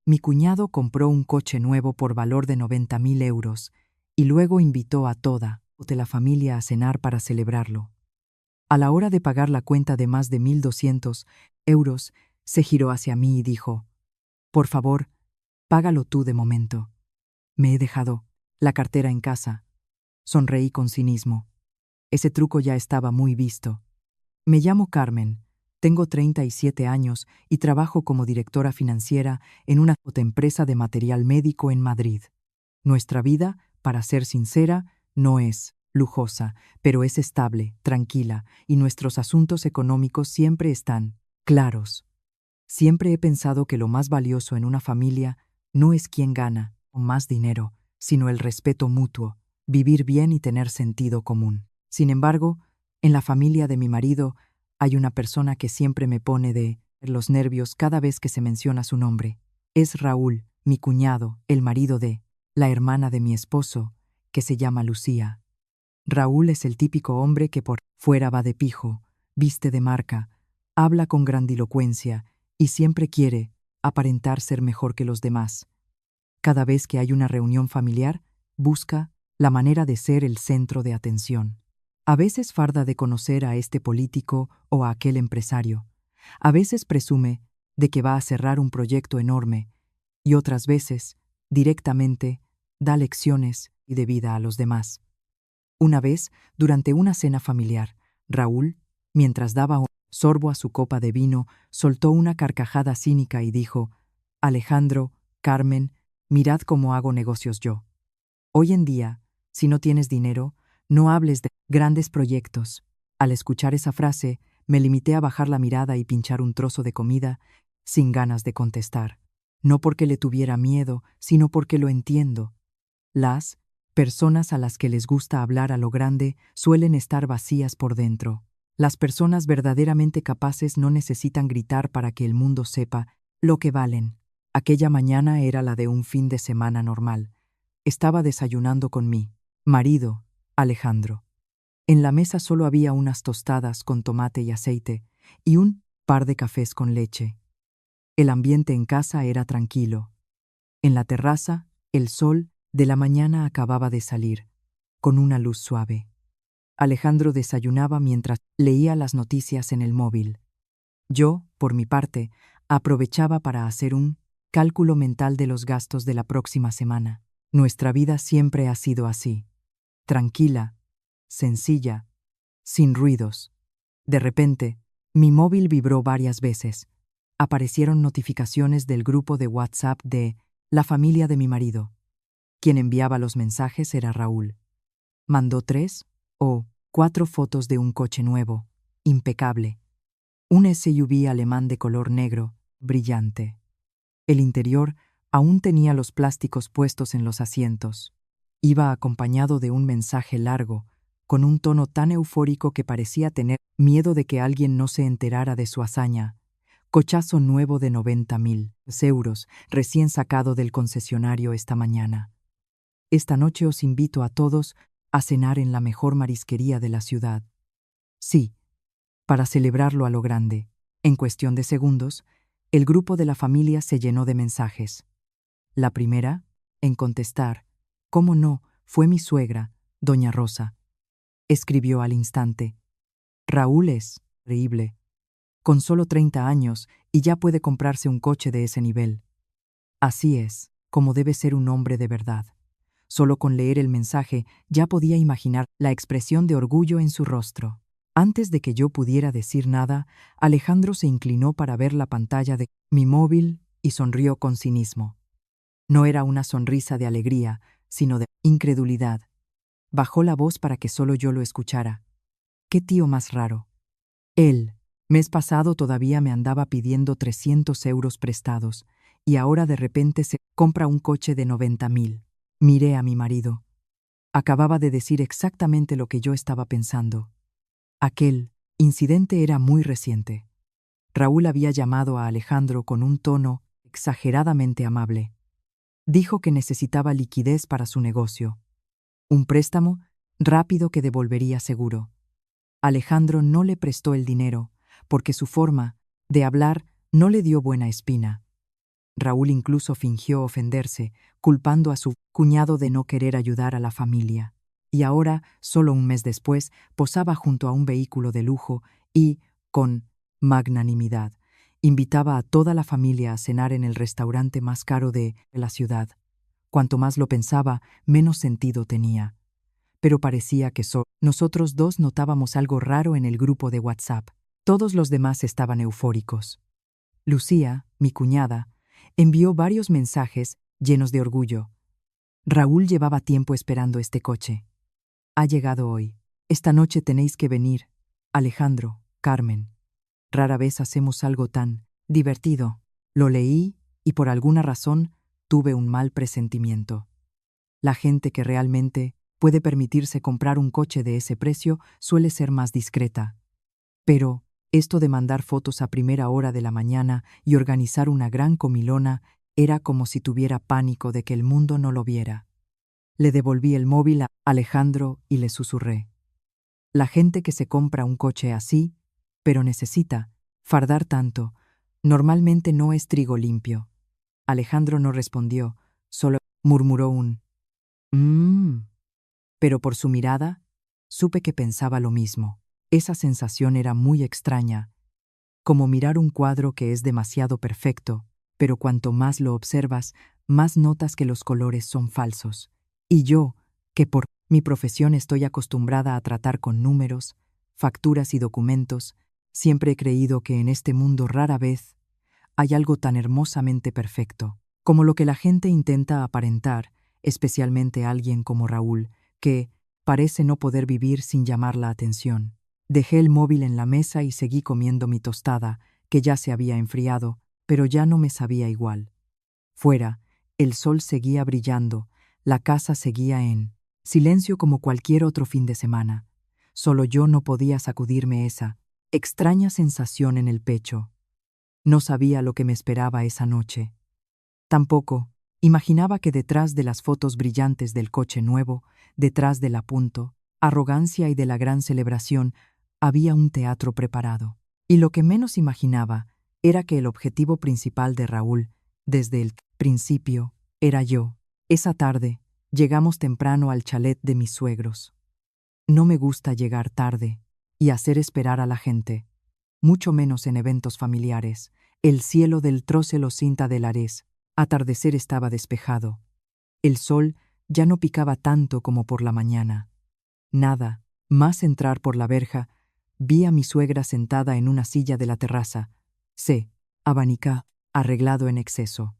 Mi cuñado compró un coche nuevo por valor de 90.000 euros y luego invitó a toda la familia a cenar para celebrarlo. A la hora de pagar la cuenta de más de 1.200 euros, se giró hacia mí y dijo: «Por favor, págalo tú de momento». Me he dejado la cartera en casa. Sonreí con cinismo. Ese truco ya estaba muy visto. Me llamo Carmen, tengo 37 años y trabajo como directora financiera en una empresa de material médico en Madrid. Nuestra vida, para ser sincera, no es lujosa, pero es estable, tranquila, y nuestros asuntos económicos siempre están claros. Siempre he pensado que lo más valioso en una familia no es quién gana o más dinero, sino el respeto mutuo, vivir bien y tener sentido común. Sin embargo, en la familia de mi marido hay una persona que siempre me pone de los nervios cada vez que se menciona su nombre. Es Raúl, mi cuñado, el marido de la hermana de mi esposo, que se llama Lucía. Raúl es el típico hombre que por fuera va de pijo, viste de marca, habla con grandilocuencia y siempre quiere aparentar ser mejor que los demás. Cada vez que hay una reunión familiar, busca la manera de ser el centro de atención. A veces farda de conocer a este político o a aquel empresario. A veces presume de que va a cerrar un proyecto enorme y otras veces, directamente, da lecciones y de vida a los demás. Una vez, durante una cena familiar, Raúl, mientras daba un sorbo a su copa de vino, soltó una carcajada cínica y dijo: «Alejandro, Carmen, mirad cómo hago negocios yo. Hoy en día, si no tienes dinero, no hables de grandes proyectos». Al escuchar esa frase, me limité a bajar la mirada y pinchar un trozo de comida, sin ganas de contestar. No porque le tuviera miedo, sino porque lo entiendo. Las personas a las que les gusta hablar a lo grande suelen estar vacías por dentro. Las personas verdaderamente capaces no necesitan gritar para que el mundo sepa lo que valen. Aquella mañana era la de un fin de semana normal. Estaba desayunando con mi marido, Alejandro. En la mesa solo había unas tostadas con tomate y aceite y un par de cafés con leche. El ambiente en casa era tranquilo. En la terraza, el sol de la mañana acababa de salir, con una luz suave. Alejandro desayunaba mientras leía las noticias en el móvil. Yo, por mi parte, aprovechaba para hacer un cálculo mental de los gastos de la próxima semana. Nuestra vida siempre ha sido así, tranquila, sencilla, sin ruidos. De repente, mi móvil vibró varias veces. Aparecieron notificaciones del grupo de WhatsApp de la familia de mi marido. Quien enviaba los mensajes era Raúl. Mandó 3 o 4 fotos de un coche nuevo, impecable. Un SUV alemán de color negro, brillante. El interior aún tenía los plásticos puestos en los asientos. Iba acompañado de un mensaje largo, con un tono tan eufórico que parecía tener miedo de que alguien no se enterara de su hazaña. Cochazo nuevo de 90.000 euros, recién sacado del concesionario esta mañana. Esta noche os invito a todos a cenar en la mejor marisquería de la ciudad. Sí, para celebrarlo a lo grande. En cuestión de segundos, el grupo de la familia se llenó de mensajes. La primera, en contestar, cómo no, fue mi suegra, doña Rosa. Escribió al instante: «Raúl es increíble. Con solo 30 años y ya puede comprarse un coche de ese nivel. Así es, como debe ser un hombre de verdad». Solo con leer el mensaje ya podía imaginar la expresión de orgullo en su rostro. Antes de que yo pudiera decir nada, Alejandro se inclinó para ver la pantalla de mi móvil y sonrió con cinismo. No era una sonrisa de alegría, sino de incredulidad. Bajó la voz para que solo yo lo escuchara. «Qué tío más raro. Él, mes pasado todavía me andaba pidiendo 300 euros prestados, y ahora de repente se compra un coche de 90.000. Miré a mi marido. Acababa de decir exactamente lo que yo estaba pensando. Aquel incidente era muy reciente. Raúl había llamado a Alejandro con un tono exageradamente amable. Dijo que necesitaba liquidez para su negocio. Un préstamo rápido que devolvería seguro. Alejandro no le prestó el dinero porque su forma de hablar no le dio buena espina. Raúl incluso fingió ofenderse, culpando a su cuñado de no querer ayudar a la familia. Y ahora, solo un mes después, posaba junto a un vehículo de lujo y, con magnanimidad, invitaba a toda la familia a cenar en el restaurante más caro de la ciudad. Cuanto más lo pensaba, menos sentido tenía. Pero parecía que solo nosotros dos notábamos algo raro en el grupo de WhatsApp. Todos los demás estaban eufóricos. Lucía, mi cuñada, envió varios mensajes llenos de orgullo. Raúl llevaba tiempo esperando este coche. Ha llegado hoy. Esta noche tenéis que venir. Alejandro, Carmen. Rara vez hacemos algo tan divertido. Lo leí y por alguna razón tuve un mal presentimiento. La gente que realmente puede permitirse comprar un coche de ese precio suele ser más discreta. Pero esto de mandar fotos a primera hora de la mañana y organizar una gran comilona era como si tuviera pánico de que el mundo no lo viera. Le devolví el móvil a Alejandro y le susurré. La gente que se compra un coche así, pero necesita fardar tanto, normalmente no es trigo limpio. Alejandro no respondió, solo murmuró un «mmm». Pero por su mirada, supe que pensaba lo mismo. Esa sensación era muy extraña, como mirar un cuadro que es demasiado perfecto, pero cuanto más lo observas, más notas que los colores son falsos. Y yo, que por mi profesión estoy acostumbrada a tratar con números, facturas y documentos, siempre he creído que en este mundo rara vez hay algo tan hermosamente perfecto, como lo que la gente intenta aparentar, especialmente alguien como Raúl, que parece no poder vivir sin llamar la atención. Dejé el móvil en la mesa y seguí comiendo mi tostada, que ya se había enfriado, pero ya no me sabía igual. Fuera, el sol seguía brillando, la casa seguía en silencio como cualquier otro fin de semana. Solo yo no podía sacudirme esa extraña sensación en el pecho. No sabía lo que me esperaba esa noche. Tampoco imaginaba que detrás de las fotos brillantes del coche nuevo, detrás del apunto, arrogancia y de la gran celebración, había un teatro preparado. Y lo que menos imaginaba era que el objetivo principal de Raúl, desde el principio, era yo. Esa tarde, llegamos temprano al chalet de mis suegros. No me gusta llegar tarde y hacer esperar a la gente, mucho menos en eventos familiares. El cielo del Trócelo cinta del Ares. Atardecer estaba despejado. El sol ya no picaba tanto como por la mañana. Nada más entrar por la verja, vi a mi suegra sentada en una silla de la terraza. Abanica, arreglado en exceso.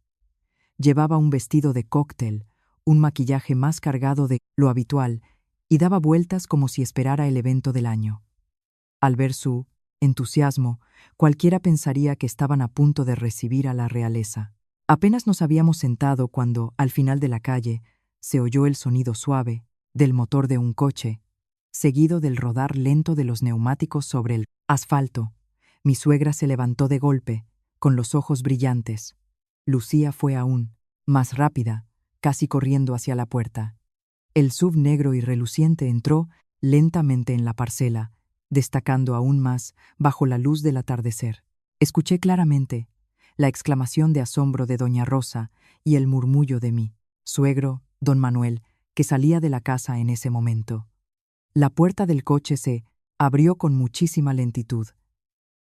Llevaba un vestido de cóctel, un maquillaje más cargado de lo habitual, y daba vueltas como si esperara el evento del año. Al ver su entusiasmo, cualquiera pensaría que estaban a punto de recibir a la realeza. Apenas nos habíamos sentado cuando, al final de la calle, se oyó el sonido suave del motor de un coche, seguido del rodar lento de los neumáticos sobre el asfalto. Mi suegra se levantó de golpe, con los ojos brillantes. Lucía fue aún más rápida, casi corriendo hacia la puerta. El SUV negro y reluciente entró lentamente en la parcela, destacando aún más bajo la luz del atardecer. Escuché claramente la exclamación de asombro de doña Rosa y el murmullo de mi suegro, don Manuel, que salía de la casa en ese momento. La puerta del coche se abrió con muchísima lentitud,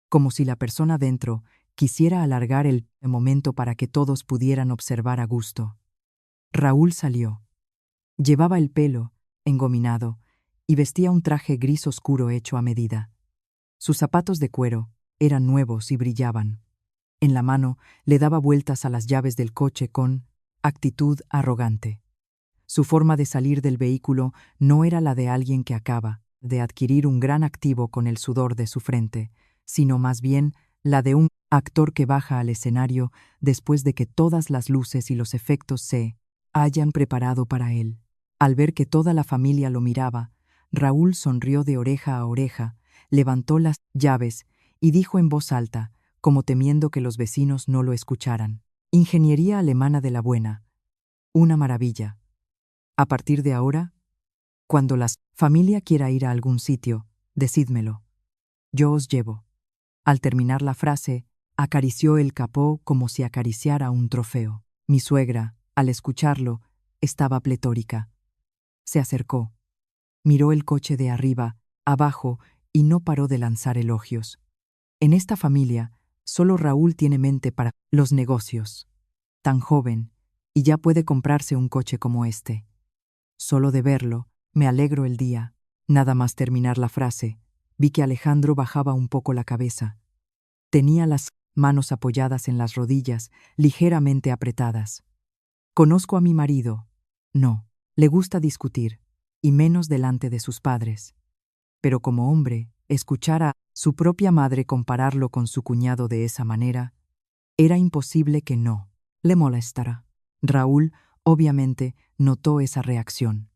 como si la persona dentro quisiera alargar el momento para que todos pudieran observar a gusto. Raúl salió. Llevaba el pelo engominado y vestía un traje gris oscuro hecho a medida. Sus zapatos de cuero eran nuevos y brillaban. En la mano le daba vueltas a las llaves del coche con actitud arrogante. Su forma de salir del vehículo no era la de alguien que acaba de adquirir un gran activo con el sudor de su frente, sino más bien la de un actor que baja al escenario después de que todas las luces y los efectos se hayan preparado para él. Al ver que toda la familia lo miraba, Raúl sonrió de oreja a oreja, levantó las llaves y dijo en voz alta, como temiendo que los vecinos no lo escucharan: «Ingeniería alemana de la buena. Una maravilla. A partir de ahora, cuando la familia quiera ir a algún sitio, decídmelo. Yo os llevo». Al terminar la frase, Acarició el capó como si acariciara un trofeo. Mi suegra, al escucharlo, estaba pletórica. Se acercó. Miró el coche de arriba, abajo, y no paró de lanzar elogios. En esta familia, solo Raúl tiene mente para los negocios. Tan joven, y ya puede comprarse un coche como este. Solo de verlo, me alegro el día. Nada más terminar la frase, vi que Alejandro bajaba un poco la cabeza. Tenía las manos apoyadas en las rodillas, ligeramente apretadas. Conozco a mi marido. No, le gusta discutir, y menos delante de sus padres. Pero como hombre, escuchar a su propia madre compararlo con su cuñado de esa manera, era imposible que no le molestara. Raúl, obviamente, notó esa reacción,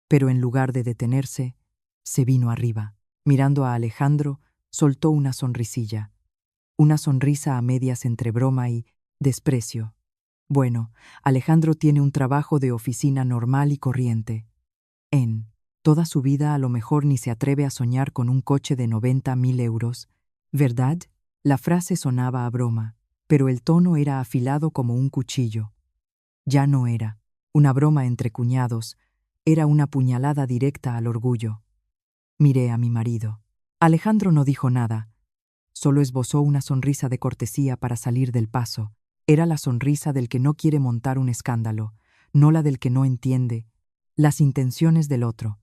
pero en lugar de detenerse, se vino arriba. Mirando a Alejandro, soltó una sonrisilla. Una sonrisa a medias entre broma y desprecio. Bueno, Alejandro tiene un trabajo de oficina normal y corriente. En toda su vida a lo mejor ni se atreve a soñar con un coche de 90.000 euros, ¿verdad? La frase sonaba a broma, pero el tono era afilado como un cuchillo. Ya no era una broma entre cuñados, era una puñalada directa al orgullo. Miré a mi marido. Alejandro no dijo nada, solo esbozó una sonrisa de cortesía para salir del paso. Era la sonrisa del que no quiere montar un escándalo, no la del que no entiende las intenciones del otro.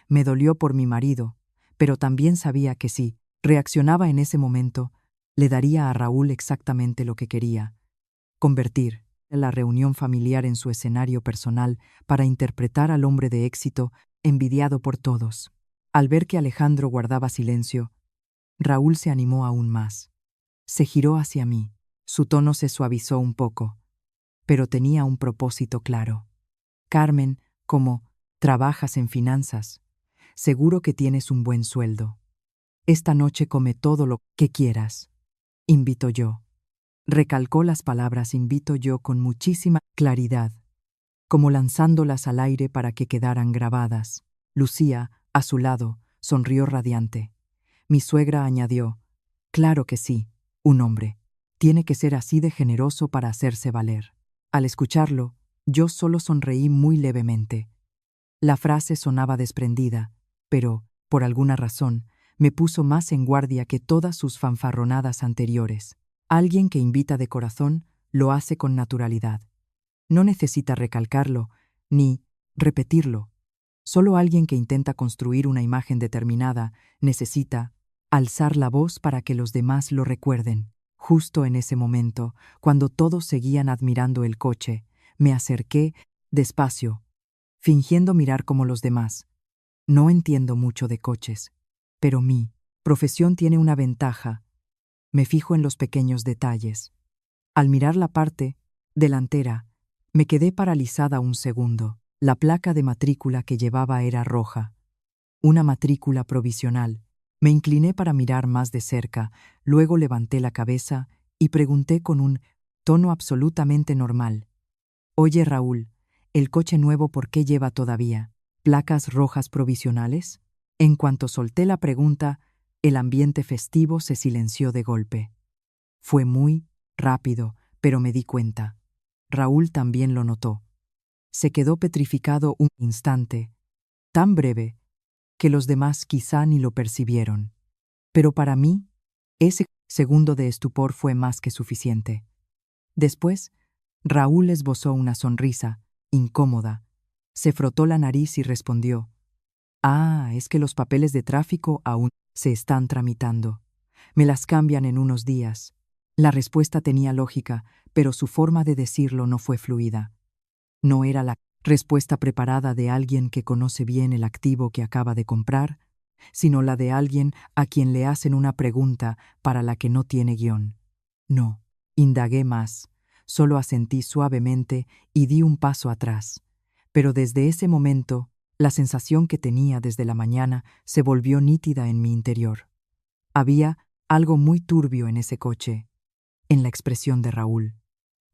Me dolió por mi marido, pero también sabía que si reaccionaba en ese momento, le daría a Raúl exactamente lo que quería: convertir la reunión familiar en su escenario personal para interpretar al hombre de éxito envidiado por todos. Al ver que Alejandro guardaba silencio, Raúl se animó aún más. Se giró hacia mí. Su tono se suavizó un poco, pero tenía un propósito claro. Carmen, ¿cómo trabajas en finanzas? Seguro que tienes un buen sueldo. Esta noche come todo lo que quieras. Invito yo. Recalcó las palabras invito yo con muchísima claridad, como lanzándolas al aire para que quedaran grabadas. Lucía, a su lado, sonrió radiante. Mi suegra añadió, claro que sí, un hombre tiene que ser así de generoso para hacerse valer. Al escucharlo, yo solo sonreí muy levemente. La frase sonaba desprendida, pero, por alguna razón, me puso más en guardia que todas sus fanfarronadas anteriores. Alguien que invita de corazón lo hace con naturalidad. No necesita recalcarlo, ni repetirlo. Solo alguien que intenta construir una imagen determinada necesita alzar la voz para que los demás lo recuerden. Justo en ese momento, cuando todos seguían admirando el coche, me acerqué despacio, fingiendo mirar como los demás. No entiendo mucho de coches, pero mi profesión tiene una ventaja. Me fijo en los pequeños detalles. Al mirar la parte delantera, me quedé paralizada un segundo. La placa de matrícula que llevaba era roja. Una matrícula provisional. Me incliné para mirar más de cerca, luego levanté la cabeza y pregunté con un tono absolutamente normal. Oye, Raúl, ¿el coche nuevo por qué lleva todavía placas rojas provisionales? En cuanto solté la pregunta, el ambiente festivo se silenció de golpe. Fue muy rápido, pero me di cuenta. Raúl también lo notó. Se quedó petrificado un instante, tan breve, que los demás quizá ni lo percibieron. Pero para mí, ese segundo de estupor fue más que suficiente. Después, Raúl esbozó una sonrisa, incómoda. Se frotó la nariz y respondió, «Ah, es que los papeles de tráfico aún se están tramitando. Me las cambian en unos días». La respuesta tenía lógica, pero su forma de decirlo no fue fluida. No era la respuesta preparada de alguien que conoce bien el activo que acaba de comprar, sino la de alguien a quien le hacen una pregunta para la que no tiene guión. No, indagué más, solo asentí suavemente y di un paso atrás. Pero desde ese momento, la sensación que tenía desde la mañana se volvió nítida en mi interior. Había algo muy turbio en ese coche, en la expresión de Raúl,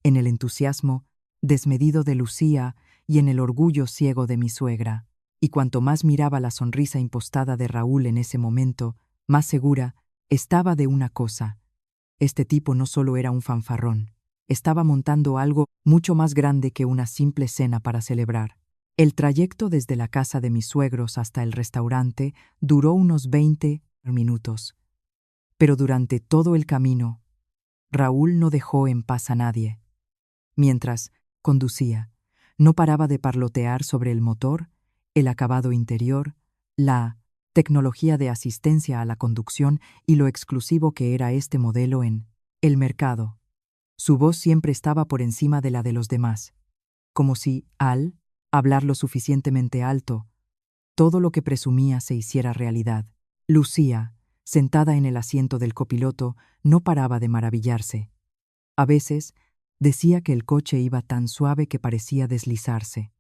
en el entusiasmo desmedido de Lucía y en el orgullo ciego de mi suegra. Y cuanto más miraba la sonrisa impostada de Raúl en ese momento, más segura estaba de una cosa: Este tipo no solo era un fanfarrón, estaba montando algo mucho más grande que una simple cena para celebrar. El trayecto desde la casa de mis suegros hasta el restaurante duró unos 20 minutos. Pero durante todo el camino, Raúl no dejó en paz a nadie. Mientras conducía, no paraba de parlotear sobre el motor, el acabado interior, la tecnología de asistencia a la conducción y lo exclusivo que era este modelo en el mercado. Su voz siempre estaba por encima de la de los demás, como si, al hablar lo suficientemente alto, todo lo que presumía se hiciera realidad. Lucía, sentada en el asiento del copiloto, no paraba de maravillarse. A veces, decía que el coche iba tan suave que parecía deslizarse.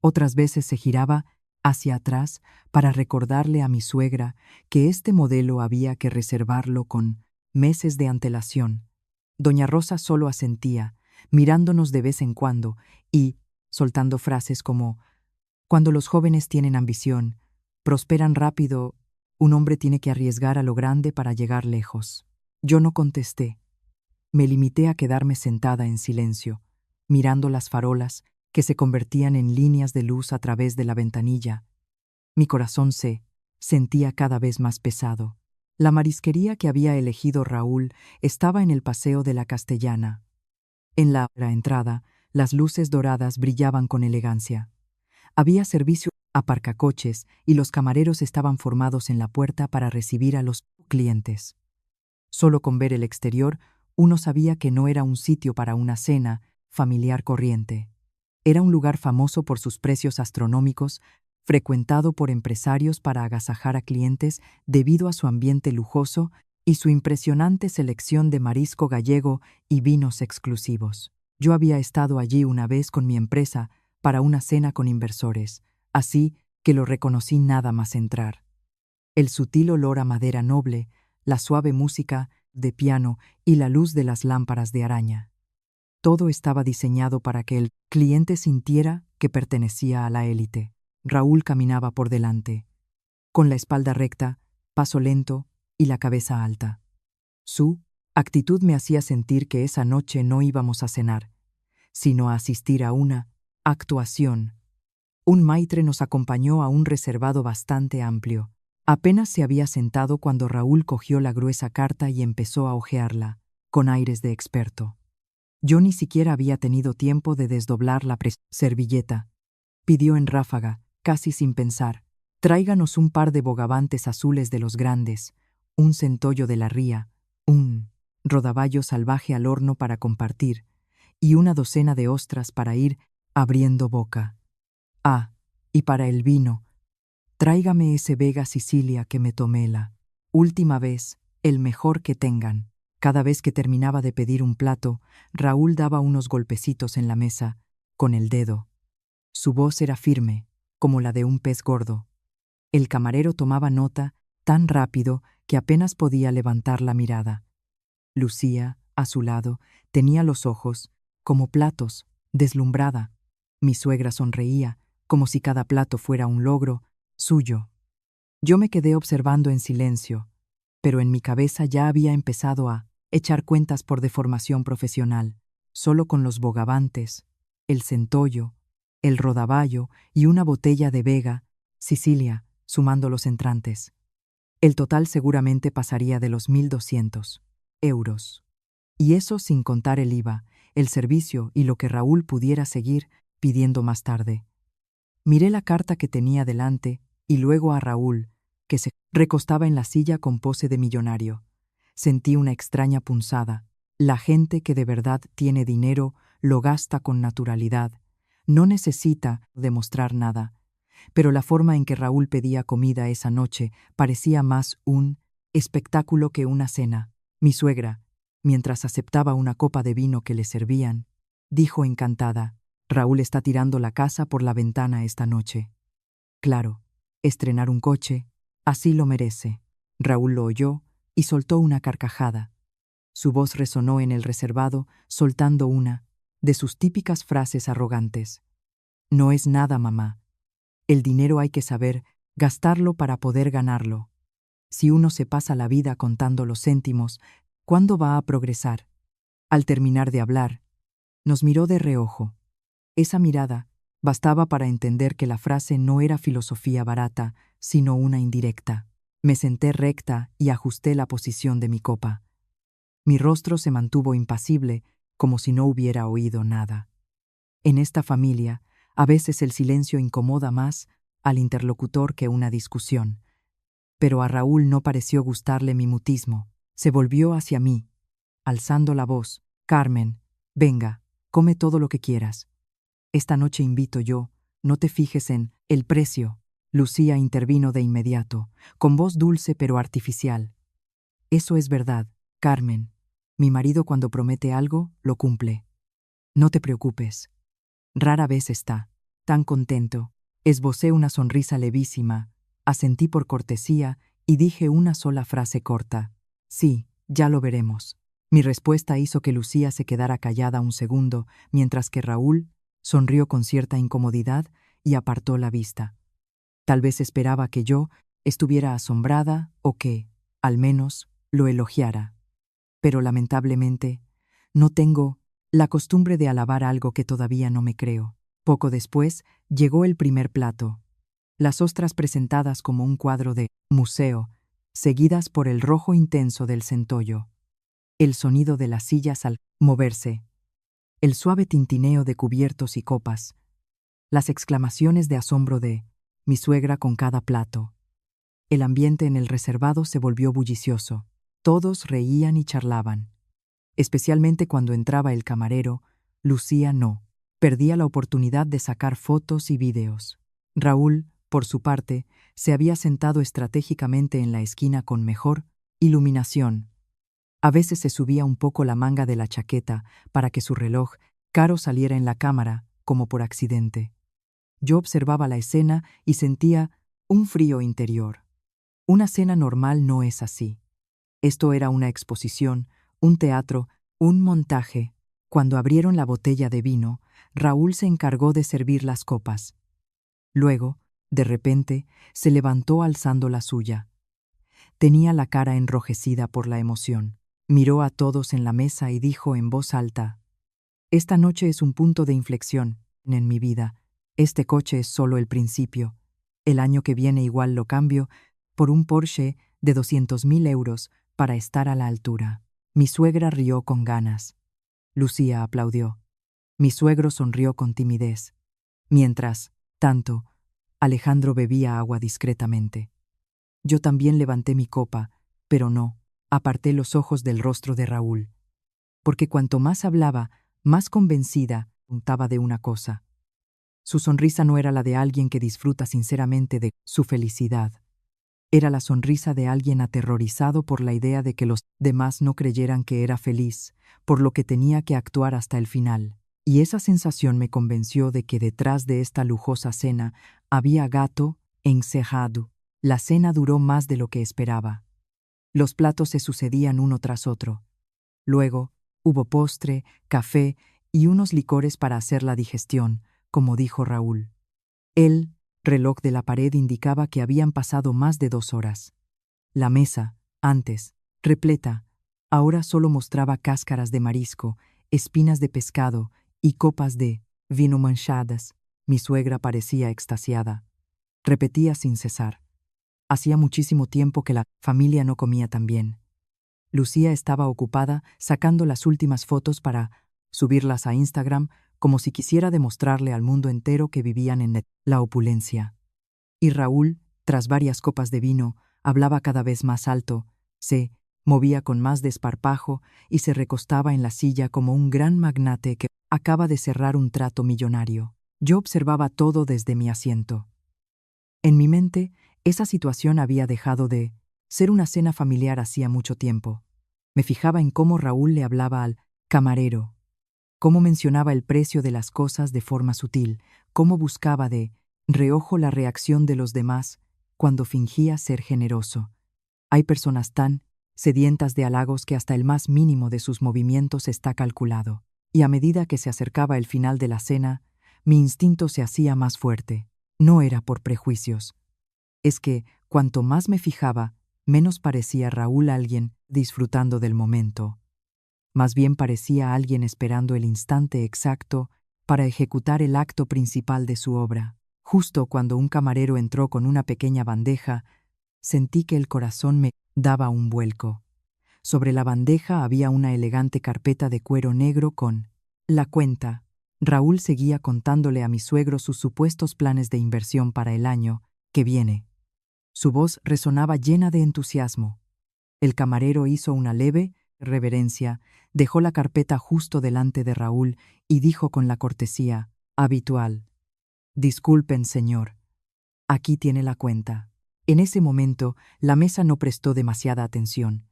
Otras veces se giraba hacia atrás para recordarle a mi suegra que este modelo había que reservarlo con meses de antelación. Doña Rosa solo asentía, mirándonos de vez en cuando y soltando frases como: cuando los jóvenes tienen ambición, prosperan rápido, un hombre tiene que arriesgar a lo grande para llegar lejos. Yo no contesté. Me limité a quedarme sentada en silencio, mirando las farolas que se convertían en líneas de luz a través de la ventanilla. Mi corazón se sentía cada vez más pesado. La marisquería que había elegido Raúl estaba en el Paseo de la Castellana. En la entrada, las luces doradas brillaban con elegancia. Había servicio aparcacoches y los camareros estaban formados en la puerta para recibir a los clientes. Solo con ver el exterior, uno sabía que no era un sitio para una cena familiar corriente. Era un lugar famoso por sus precios astronómicos, frecuentado por empresarios para agasajar a clientes debido a su ambiente lujoso y su impresionante selección de marisco gallego y vinos exclusivos. Yo había estado allí una vez con mi empresa para una cena con inversores, así que lo reconocí nada más entrar. El sutil olor a madera noble, la suave música de piano y la luz de las lámparas de araña. Todo estaba diseñado para que el cliente sintiera que pertenecía a la élite. Raúl caminaba por delante, con la espalda recta, paso lento y la cabeza alta. Su actitud me hacía sentir que esa noche no íbamos a cenar, sino a asistir a una actuación. Un maitre nos acompañó a un reservado bastante amplio. Apenas se había sentado cuando Raúl cogió la gruesa carta y empezó a hojearla, con aires de experto. Yo ni siquiera había tenido tiempo de desdoblar la servilleta. Pidió en ráfaga, casi sin pensar: tráiganos un par de bogavantes azules de los grandes, un centollo de la ría, un rodaballo salvaje al horno para compartir, y una docena de ostras para ir abriendo boca. Ah, y para el vino, tráigame ese Vega Sicilia que me tomé la última vez, el mejor que tengan. Cada vez que terminaba de pedir un plato, Raúl daba unos golpecitos en la mesa, con el dedo. Su voz era firme, como la de un pez gordo. El camarero tomaba nota tan rápido que apenas podía levantar la mirada. Lucía, a su lado, tenía los ojos como platos, deslumbrada. Mi suegra sonreía, como si cada plato fuera un logro suyo. Yo me quedé observando en silencio, pero en mi cabeza ya había empezado a echar cuentas por deformación profesional, solo con los bogavantes, el centollo, el rodaballo y una botella de Vega Sicilia, sumando los entrantes. El total seguramente pasaría de los 1.200 euros. Y eso sin contar el IVA, el servicio y lo que Raúl pudiera seguir pidiendo más tarde. Miré la carta que tenía delante y luego a Raúl, que se recostaba en la silla con pose de millonario. Sentí una extraña punzada. La gente que de verdad tiene dinero lo gasta con naturalidad. No necesita demostrar nada. Pero la forma en que Raúl pedía comida esa noche parecía más un espectáculo que una cena. Mi suegra, mientras aceptaba una copa de vino que le servían, dijo encantada: Raúl está tirando la casa por la ventana esta noche. Claro, estrenar un coche, así lo merece. Raúl lo oyó y soltó una carcajada. Su voz resonó en el reservado, soltando una de sus típicas frases arrogantes. No es nada, mamá. El dinero hay que saber gastarlo para poder ganarlo. Si uno se pasa la vida contando los céntimos, ¿Cuándo va a progresar? Al terminar de hablar, nos miró de reojo. Esa mirada bastaba para entender que la frase no era filosofía barata, sino una indirecta. Me senté recta y ajusté la posición de mi copa. Mi rostro se mantuvo impasible, como si no hubiera oído nada. En esta familia, a veces el silencio incomoda más al interlocutor que una discusión. Pero a Raúl no pareció gustarle mi mutismo. Se volvió hacia mí, alzando la voz. Carmen, venga, come todo lo que quieras. Esta noche invito yo, no te fijes en el precio. Lucía intervino de inmediato, con voz dulce pero artificial. Eso es verdad, Carmen. Mi marido cuando promete algo, lo cumple. No te preocupes. Rara vez está tan contento. Esbocé una sonrisa levísima, asentí por cortesía y dije una sola frase corta. Sí, ya lo veremos. Mi respuesta hizo que Lucía se quedara callada un segundo, mientras que Raúl sonrió con cierta incomodidad y apartó la vista. Tal vez esperaba que yo estuviera asombrada o que, al menos, lo elogiara. Pero lamentablemente, no tengo la costumbre de alabar algo que todavía no me creo. Poco después, llegó el primer plato. Las ostras presentadas como un cuadro de museo, seguidas por el rojo intenso del centollo. El sonido de las sillas al moverse. El suave tintineo de cubiertos y copas. Las exclamaciones de asombro de mi suegra con cada plato. El ambiente en el reservado se volvió bullicioso. Todos reían y charlaban. Especialmente cuando entraba el camarero, Lucía no. Perdía la oportunidad de sacar fotos y vídeos. Raúl, por su parte, se había sentado estratégicamente en la esquina con mejor iluminación. A veces se subía un poco la manga de la chaqueta para que su reloj caro saliera en la cámara, como por accidente. Yo observaba la escena y sentía un frío interior. Una cena normal no es así. Esto era una exposición, un teatro, un montaje. Cuando abrieron la botella de vino, Raúl se encargó de servir las copas. Luego, de repente, se levantó alzando la suya. Tenía la cara enrojecida por la emoción. Miró a todos en la mesa y dijo en voz alta: «Esta noche es un punto de inflexión en mi vida. Este coche es solo el principio. El año que viene igual lo cambio por un Porsche de 200.000 euros para estar a la altura». Mi suegra rió con ganas. Lucía aplaudió. Mi suegro sonrió con timidez. Mientras tanto, Alejandro bebía agua discretamente. Yo también levanté mi copa, pero no, aparté los ojos del rostro de Raúl. Porque cuanto más hablaba, más convencida untaba de una cosa. Su sonrisa no era la de alguien que disfruta sinceramente de su felicidad. Era la sonrisa de alguien aterrorizado por la idea de que los demás no creyeran que era feliz, por lo que tenía que actuar hasta el final. Y esa sensación me convenció de que detrás de esta lujosa cena había gato encejado. La cena duró más de lo que esperaba. Los platos se sucedían uno tras otro. Luego, hubo postre, café y unos licores para hacer la digestión, como dijo Raúl. El reloj de la pared indicaba que habían pasado más de 2 horas. La mesa, antes repleta, ahora solo mostraba cáscaras de marisco, espinas de pescado y copas de vino manchadas. Mi suegra parecía extasiada. Repetía sin cesar. Hacía muchísimo tiempo que la familia no comía tan bien. Lucía estaba ocupada sacando las últimas fotos para subirlas a Instagram, como si quisiera demostrarle al mundo entero que vivían en la opulencia. Y Raúl, tras varias copas de vino, hablaba cada vez más alto, se movía con más desparpajo y se recostaba en la silla como un gran magnate que acaba de cerrar un trato millonario. Yo observaba todo desde mi asiento. En mi mente, esa situación había dejado de ser una cena familiar hacía mucho tiempo. Me fijaba en cómo Raúl le hablaba al camarero, cómo mencionaba el precio de las cosas de forma sutil, cómo buscaba de reojo la reacción de los demás cuando fingía ser generoso. Hay personas tan sedientas de halagos que hasta el más mínimo de sus movimientos está calculado. Y a medida que se acercaba el final de la cena, mi instinto se hacía más fuerte. No era por prejuicios. Es que, cuanto más me fijaba, Menos parecía Raúl alguien disfrutando del momento. Más bien parecía alguien esperando el instante exacto para ejecutar el acto principal de su obra. Justo cuando un camarero entró con una pequeña bandeja, sentí que el corazón me daba un vuelco. Sobre la bandeja había una elegante carpeta de cuero negro con la cuenta. Raúl seguía contándole a mi suegro sus supuestos planes de inversión para el año que viene. Su voz resonaba llena de entusiasmo. El camarero hizo una leve reverencia, dejó la carpeta justo delante de Raúl y dijo con la cortesía habitual: «Disculpen, señor, aquí tiene la cuenta». En ese momento, la mesa no prestó demasiada atención.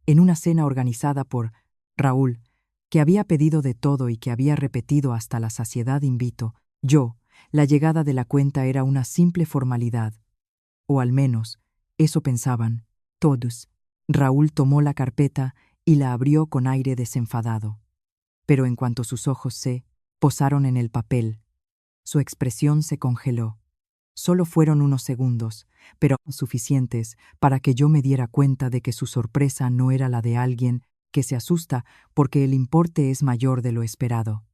En una cena organizada por Raúl, que había pedido de todo y que había repetido hasta la saciedad invito, la llegada de la cuenta era una simple formalidad. O al menos, eso pensaban todos. Raúl tomó la carpeta y la abrió con aire desenfadado. Pero en cuanto sus ojos se posaron en el papel, su expresión se congeló. Solo fueron unos segundos, pero suficientes para que yo me diera cuenta de que su sorpresa no era la de alguien que se asusta porque el importe es mayor de lo esperado.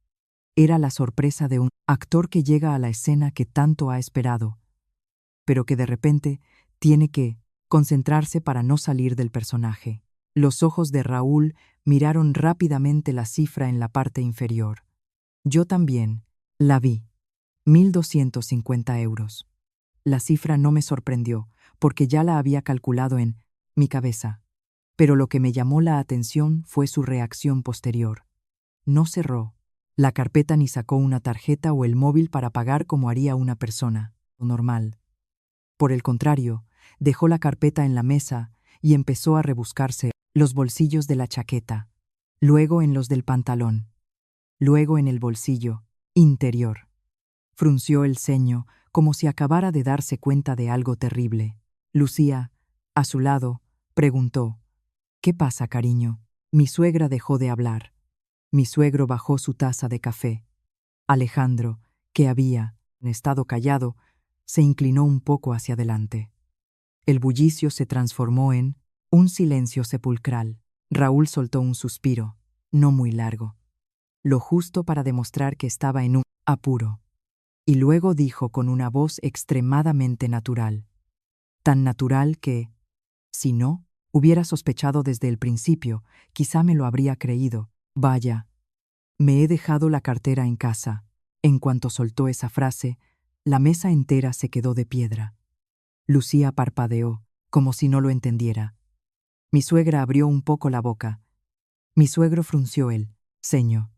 Era la sorpresa de un actor que llega a la escena que tanto ha esperado, pero que de repente tiene que concentrarse para no salir del personaje. Los ojos de Raúl miraron rápidamente la cifra en la parte inferior. Yo también la vi. 1.250 euros. La cifra no me sorprendió, porque ya la había calculado en mi cabeza. Pero lo que me llamó la atención fue su reacción posterior. No cerró la carpeta ni sacó una tarjeta o el móvil para pagar como haría una persona normal. Por el contrario, dejó la carpeta en la mesa y empezó a rebuscarse los bolsillos de la chaqueta, luego en los del pantalón, luego en el bolsillo interior. Frunció el ceño como si acabara de darse cuenta de algo terrible. Lucía, a su lado, preguntó: «¿Qué pasa, cariño?». Mi suegra dejó de hablar. Mi suegro bajó su taza de café. Alejandro, que había estado callado, se inclinó un poco hacia adelante. El bullicio se transformó en un silencio sepulcral. Raúl soltó un suspiro, no muy largo, lo justo para demostrar que estaba en un apuro. Y luego dijo con una voz extremadamente natural, tan natural que, si no hubiera sospechado desde el principio, quizá me lo habría creído: «Vaya, me he dejado la cartera en casa». En cuanto soltó esa frase, la mesa entera se quedó de piedra. Lucía parpadeó, como si no lo entendiera. Mi suegra abrió un poco la boca. Mi suegro frunció el ceño.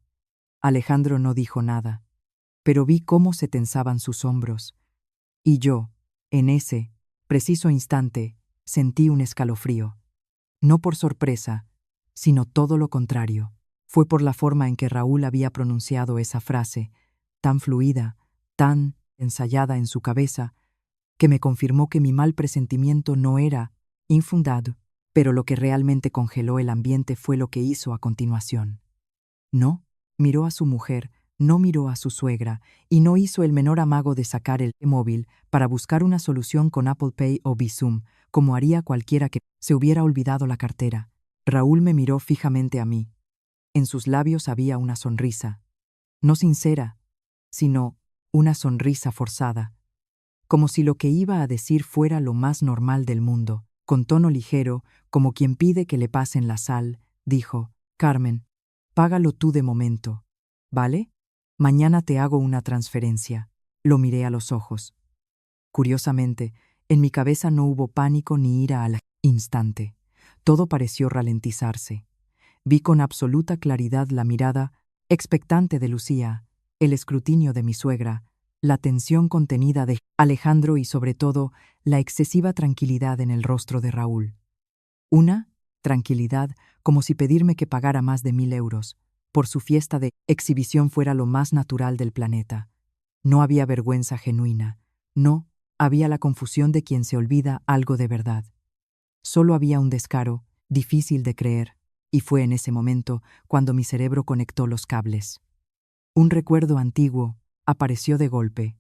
Alejandro no dijo nada, pero vi cómo se tensaban sus hombros. Y yo, en ese preciso instante, sentí un escalofrío. No por sorpresa, sino todo lo contrario. Fue por la forma en que Raúl había pronunciado esa frase, tan fluida, tan ensayada en su cabeza, que me confirmó que mi mal presentimiento no era infundado. Pero lo que realmente congeló el ambiente fue lo que hizo a continuación. No miró a su mujer, no miró a su suegra y no hizo el menor amago de sacar el móvil para buscar una solución con Apple Pay o Bizum, como haría cualquiera que se hubiera olvidado la cartera. Raúl me miró fijamente a mí. En sus labios había una sonrisa, no sincera, sino una sonrisa forzada, como si lo que iba a decir fuera lo más normal del mundo. Con tono ligero, como quien pide que le pasen la sal, dijo: «Carmen, págalo tú de momento, ¿vale? Mañana te hago una transferencia». Lo miré a los ojos. Curiosamente, en mi cabeza no hubo pánico ni ira al instante. Todo pareció ralentizarse. Vi con absoluta claridad la mirada expectante de Lucía, el escrutinio de mi suegra, la tensión contenida de Alejandro y, sobre todo, la excesiva tranquilidad en el rostro de Raúl. Una tranquilidad como si pedirme que pagara más de 1.000 euros por su fiesta de exhibición fuera lo más natural del planeta. No había vergüenza genuina, no había la confusión de quien se olvida algo de verdad. Solo había un descaro, difícil de creer, y fue en ese momento cuando mi cerebro conectó los cables. Un recuerdo antiguo apareció de golpe.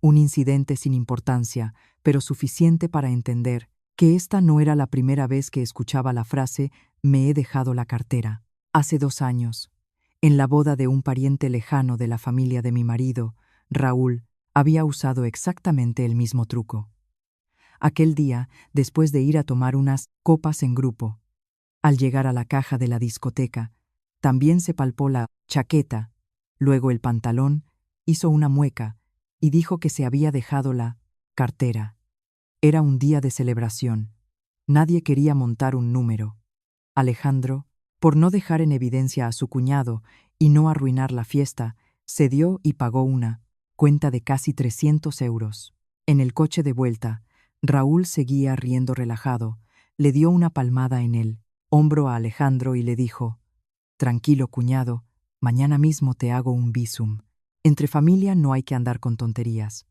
Un incidente sin importancia, pero suficiente para entender que esta no era la primera vez que escuchaba la frase «me he dejado la cartera». Hace 2 años, en la boda de un pariente lejano de la familia de mi marido, Raúl había usado exactamente el mismo truco. Aquel día, después de ir a tomar unas copas en grupo, al llegar a la caja de la discoteca, también se palpó la chaqueta, luego el pantalón, hizo una mueca y dijo que se había dejado la cartera. Era un día de celebración. Nadie quería montar un número. Alejandro, por no dejar en evidencia a su cuñado y no arruinar la fiesta, cedió y pagó una cuenta de casi 300 euros. En el coche de vuelta, Raúl seguía riendo relajado. Le dio una palmada en el hombro a Alejandro y le dijo: «Tranquilo, cuñado, mañana mismo te hago un visum. Entre familia no hay que andar con tonterías».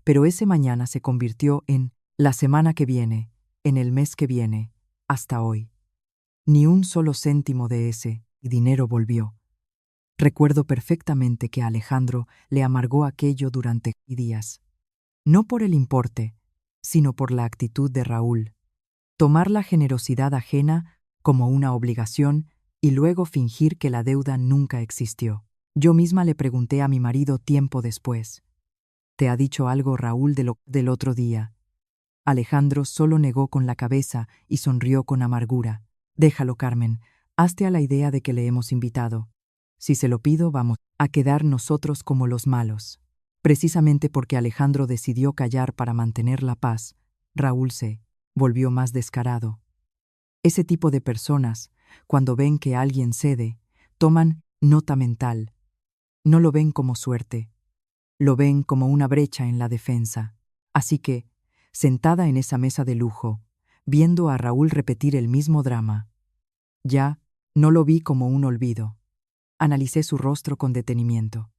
Pero ese mañana se convirtió en la semana que viene, en el mes que viene, hasta hoy. Ni un solo céntimo de ese dinero volvió. Recuerdo perfectamente que a Alejandro le amargó aquello durante días. No por el importe, sino por la actitud de Raúl. Tomar la generosidad ajena como una obligación y luego fingir que la deuda nunca existió. Yo misma le pregunté a mi marido tiempo después: «¿Te ha dicho algo Raúl del otro día?». Alejandro solo negó con la cabeza y sonrió con amargura. «Déjalo, Carmen, hazte a la idea de que le hemos invitado. Si se lo pido, vamos a quedar nosotros como los malos». Precisamente porque Alejandro decidió callar para mantener la paz, Raúl se volvió más descarado. Ese tipo de personas, cuando ven que alguien cede, toman nota mental. No lo ven como suerte, lo ven como una brecha en la defensa. Así que, sentada en esa mesa de lujo, viendo a Raúl repetir el mismo drama, ya no lo vi como un olvido. Analicé su rostro con detenimiento.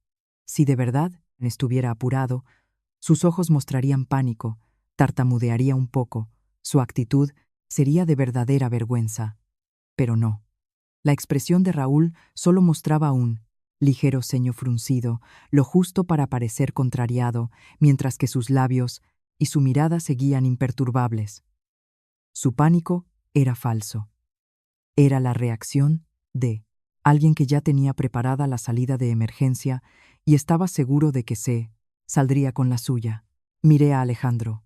Si de verdad estuviera apurado, sus ojos mostrarían pánico, tartamudearía un poco, su actitud sería de verdadera vergüenza. Pero no. La expresión de Raúl solo mostraba un ligero ceño fruncido, lo justo para parecer contrariado, mientras que sus labios y su mirada seguían imperturbables. Su pánico era falso. Era la reacción de alguien que ya tenía preparada la salida de emergencia y estaba seguro de que saldría con la suya. Miré a Alejandro.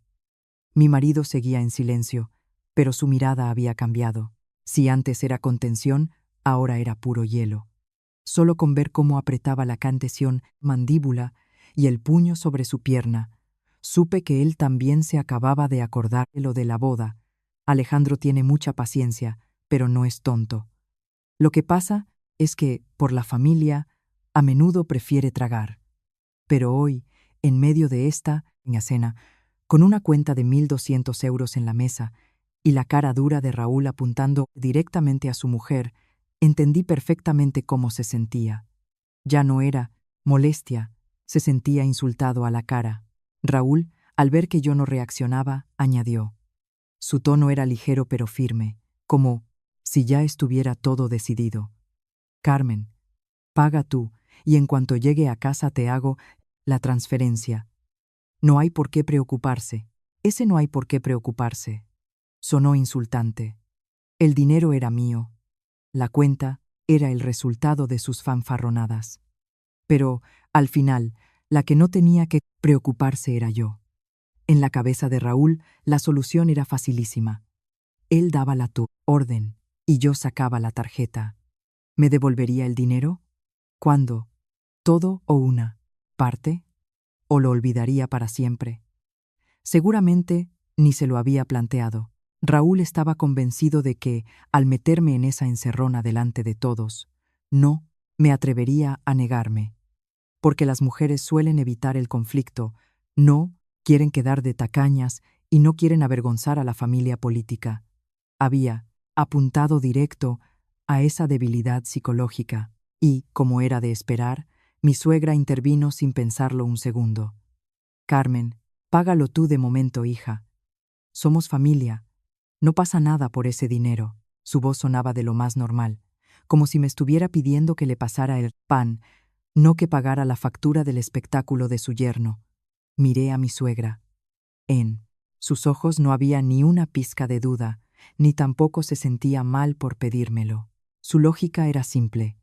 Mi marido seguía en silencio, pero su mirada había cambiado. Si antes era contención, ahora era puro hielo. Solo con ver cómo apretaba la contención mandíbula y el puño sobre su pierna, supe que él también se acababa de acordar de lo de la boda. Alejandro tiene mucha paciencia, pero no es tonto. Lo que pasa es que, por la familia, a menudo prefiere tragar. Pero hoy, en medio de esta cena, con una cuenta de 1.200 euros en la mesa y la cara dura de Raúl apuntando directamente a su mujer, entendí perfectamente cómo se sentía. Ya no era molestia, se sentía insultado a la cara. Raúl, al ver que yo no reaccionaba, añadió. Su tono era ligero pero firme, como si ya estuviera todo decidido. «Carmen, paga tú, y en cuanto llegue a casa te hago la transferencia. No hay por qué preocuparse. Ese no hay por qué preocuparse». Sonó insultante. El dinero era mío. La cuenta era el resultado de sus fanfarronadas. Pero, al final, la que no tenía que preocuparse era yo. En la cabeza de Raúl, la solución era facilísima. Él daba la orden y yo sacaba la tarjeta. ¿Me devolvería el dinero? ¿Cuándo? ¿Todo o una parte? ¿O lo olvidaría para siempre? Seguramente ni se lo había planteado. Raúl estaba convencido de que, al meterme en esa encerrona delante de todos, no me atrevería a negarme. Porque las mujeres suelen evitar el conflicto, no quieren quedar de tacañas y no quieren avergonzar a la familia política. Había apuntado directo a esa debilidad psicológica y, como era de esperar, mi suegra intervino sin pensarlo un segundo. «Carmen, págalo tú de momento, hija. Somos familia. No pasa nada por ese dinero». Su voz sonaba de lo más normal, como si me estuviera pidiendo que le pasara el pan, no que pagara la factura del espectáculo de su yerno. Miré a mi suegra. En Sus ojos no había ni una pizca de duda, ni tampoco se sentía mal por pedírmelo. Su lógica era simple.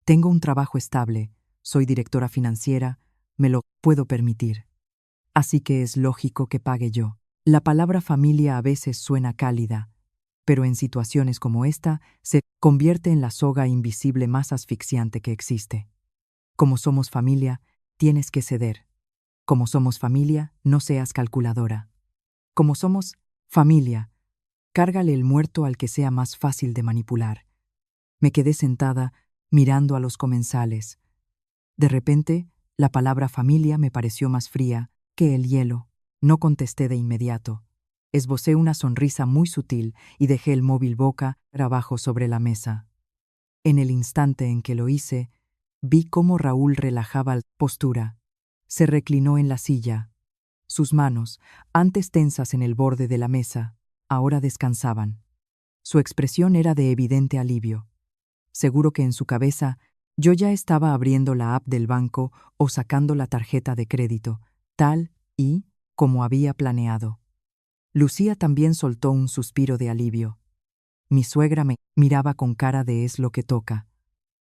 Tengo un trabajo estable, soy directora financiera, me lo puedo permitir. Así que es lógico que pague yo. La palabra familia a veces suena cálida, pero en situaciones como esta se convierte en la soga invisible más asfixiante que existe. Como somos familia, tienes que ceder. Como somos familia, no seas calculadora. Como somos familia, cárgale el muerto al que sea más fácil de manipular. Me quedé sentada, mirando a los comensales. De repente, la palabra familia me pareció más fría que el hielo. No contesté de inmediato. Esbocé una sonrisa muy sutil y dejé el móvil boca abajo sobre la mesa. En el instante en que lo hice, vi cómo Raúl relajaba la postura. Se reclinó en la silla. Sus manos, antes tensas en el borde de la mesa, ahora descansaban. Su expresión era de evidente alivio. Seguro que en su cabeza yo ya estaba abriendo la app del banco o sacando la tarjeta de crédito, tal y como había planeado. Lucía también soltó un suspiro de alivio. Mi suegra me miraba con cara de es lo que toca.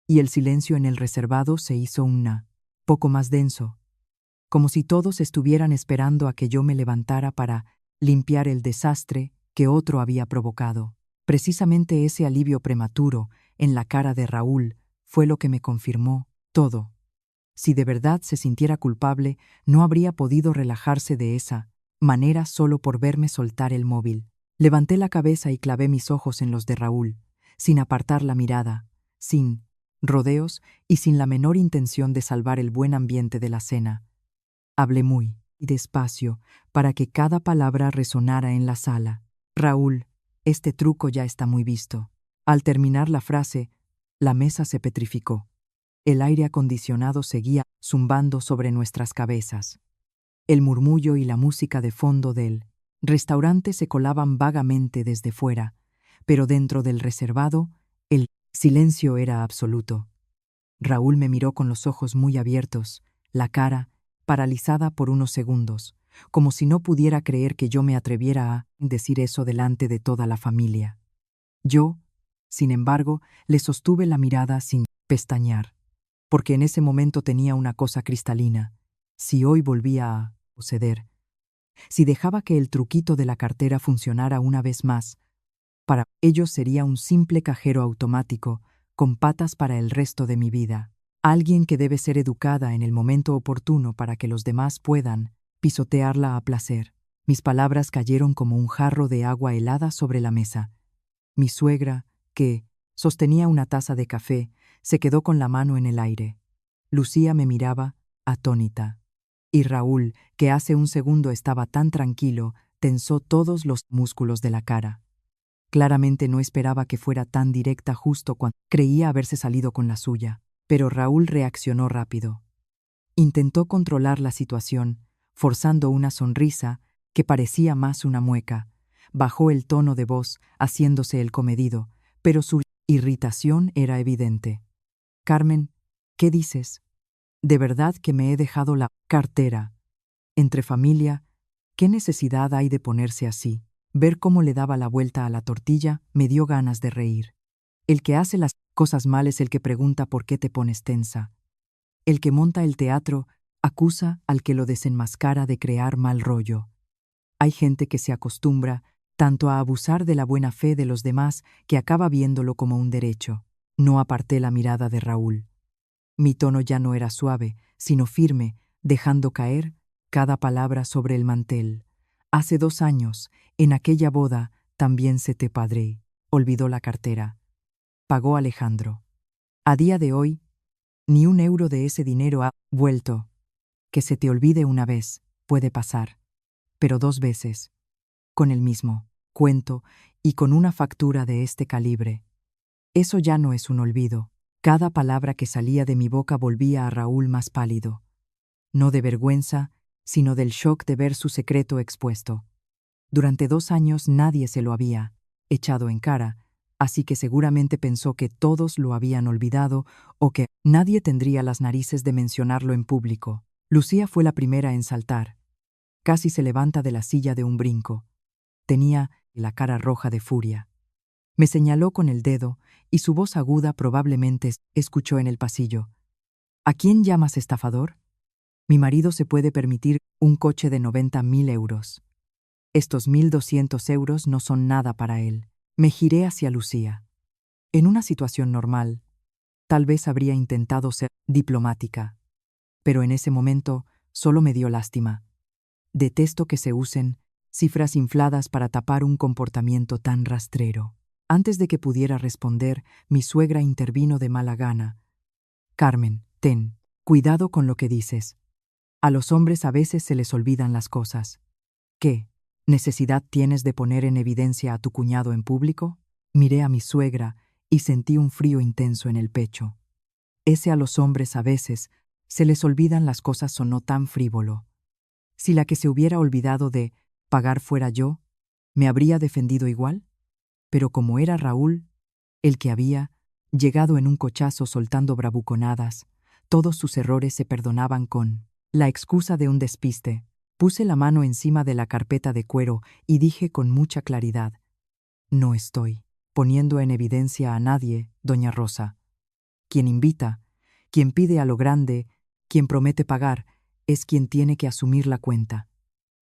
Y el silencio en el reservado se hizo poco más denso, como si todos estuvieran esperando a que yo me levantara para limpiar el desastre que otro había provocado. Precisamente ese alivio prematuro en la cara de Raúl fue lo que me confirmó todo. Si de verdad se sintiera culpable, no habría podido relajarse de esa manera solo por verme soltar el móvil. Levanté la cabeza y clavé mis ojos en los de Raúl, sin apartar la mirada, sin rodeos y sin la menor intención de salvar el buen ambiente de la cena. Hablé muy despacio para que cada palabra resonara en la sala. Raúl, este truco ya está muy visto. Al terminar la frase, la mesa se petrificó. El aire acondicionado seguía zumbando sobre nuestras cabezas. El murmullo y la música de fondo del restaurante se colaban vagamente desde fuera, pero dentro del reservado, el silencio era absoluto. Raúl me miró con los ojos muy abiertos, la cara paralizada por unos segundos, como si no pudiera creer que yo me atreviera a decir eso delante de toda la familia. Yo, sin embargo, le sostuve la mirada sin pestañear, porque en ese momento tenía una cosa cristalina. Si hoy volvía a ceder, si dejaba que el truquito de la cartera funcionara una vez más, para ellos sería un simple cajero automático, con patas para el resto de mi vida. Alguien que debe ser educada en el momento oportuno para que los demás puedan pisotearla a placer. Mis palabras cayeron como un jarro de agua helada sobre la mesa. Mi suegra, que sostenía una taza de café, se quedó con la mano en el aire. Lucía me miraba, atónita. Y Raúl, que hace un segundo estaba tan tranquilo, tensó todos los músculos de la cara. Claramente no esperaba que fuera tan directa justo cuando creía haberse salido con la suya. Pero Raúl reaccionó rápido. Intentó controlar la situación, forzando una sonrisa que parecía más una mueca. Bajó el tono de voz, haciéndose el comedido, pero su irritación era evidente. «Carmen, ¿qué dices? De verdad que me he dejado la cartera. Entre familia, ¿qué necesidad hay de ponerse así?» Ver cómo le daba la vuelta a la tortilla me dio ganas de reír. El que hace las cosas mal es el que pregunta por qué te pones tensa. El que monta el teatro acusa al que lo desenmascara de crear mal rollo. Hay gente que se acostumbra tanto a abusar de la buena fe de los demás que acaba viéndolo como un derecho. No aparté la mirada de Raúl. Mi tono ya no era suave, sino firme, dejando caer cada palabra sobre el mantel. Hace 2 años, en aquella boda, también se te padré. Olvidó la cartera. Pagó Alejandro. A día de hoy, ni 1 euro de ese dinero ha vuelto. Que se te olvide una vez, puede pasar, pero 2 veces, con el mismo cuento y con una factura de este calibre. Eso ya no es un olvido. Cada palabra que salía de mi boca volvía a Raúl más pálido. No de vergüenza, sino del shock de ver su secreto expuesto. Durante 2 años nadie se lo había echado en cara, así que seguramente pensó que todos lo habían olvidado o que nadie tendría las narices de mencionarlo en público. Lucía fue la primera en saltar. Casi se levanta de la silla de un brinco. Tenía la cara roja de furia. Me señaló con el dedo y su voz aguda probablemente escuchó en el pasillo. ¿A quién llamas estafador? Mi marido se puede permitir un coche de 90.000 euros. Estos 1.200 euros no son nada para él. Me giré hacia Lucía. En una situación normal, tal vez habría intentado ser diplomática. Pero en ese momento solo me dio lástima. Detesto que se usen cifras infladas para tapar un comportamiento tan rastrero. Antes de que pudiera responder, mi suegra intervino de mala gana. Carmen, ten cuidado con lo que dices. A los hombres a veces se les olvidan las cosas. ¿Qué necesidad tienes de poner en evidencia a tu cuñado en público? Miré a mi suegra y sentí un frío intenso en el pecho. A los hombres a veces se les olvidan las cosas sonó tan frívolo. Si la que se hubiera olvidado de pagar fuera yo, ¿me habría defendido igual? Pero como era Raúl, el que había llegado en un cochazo soltando bravuconadas, todos sus errores se perdonaban con la excusa de un despiste. Puse la mano encima de la carpeta de cuero y dije con mucha claridad: no estoy poniendo en evidencia a nadie, doña Rosa. Quien invita, quien pide a lo grande, quien promete pagar, es quien tiene que asumir la cuenta.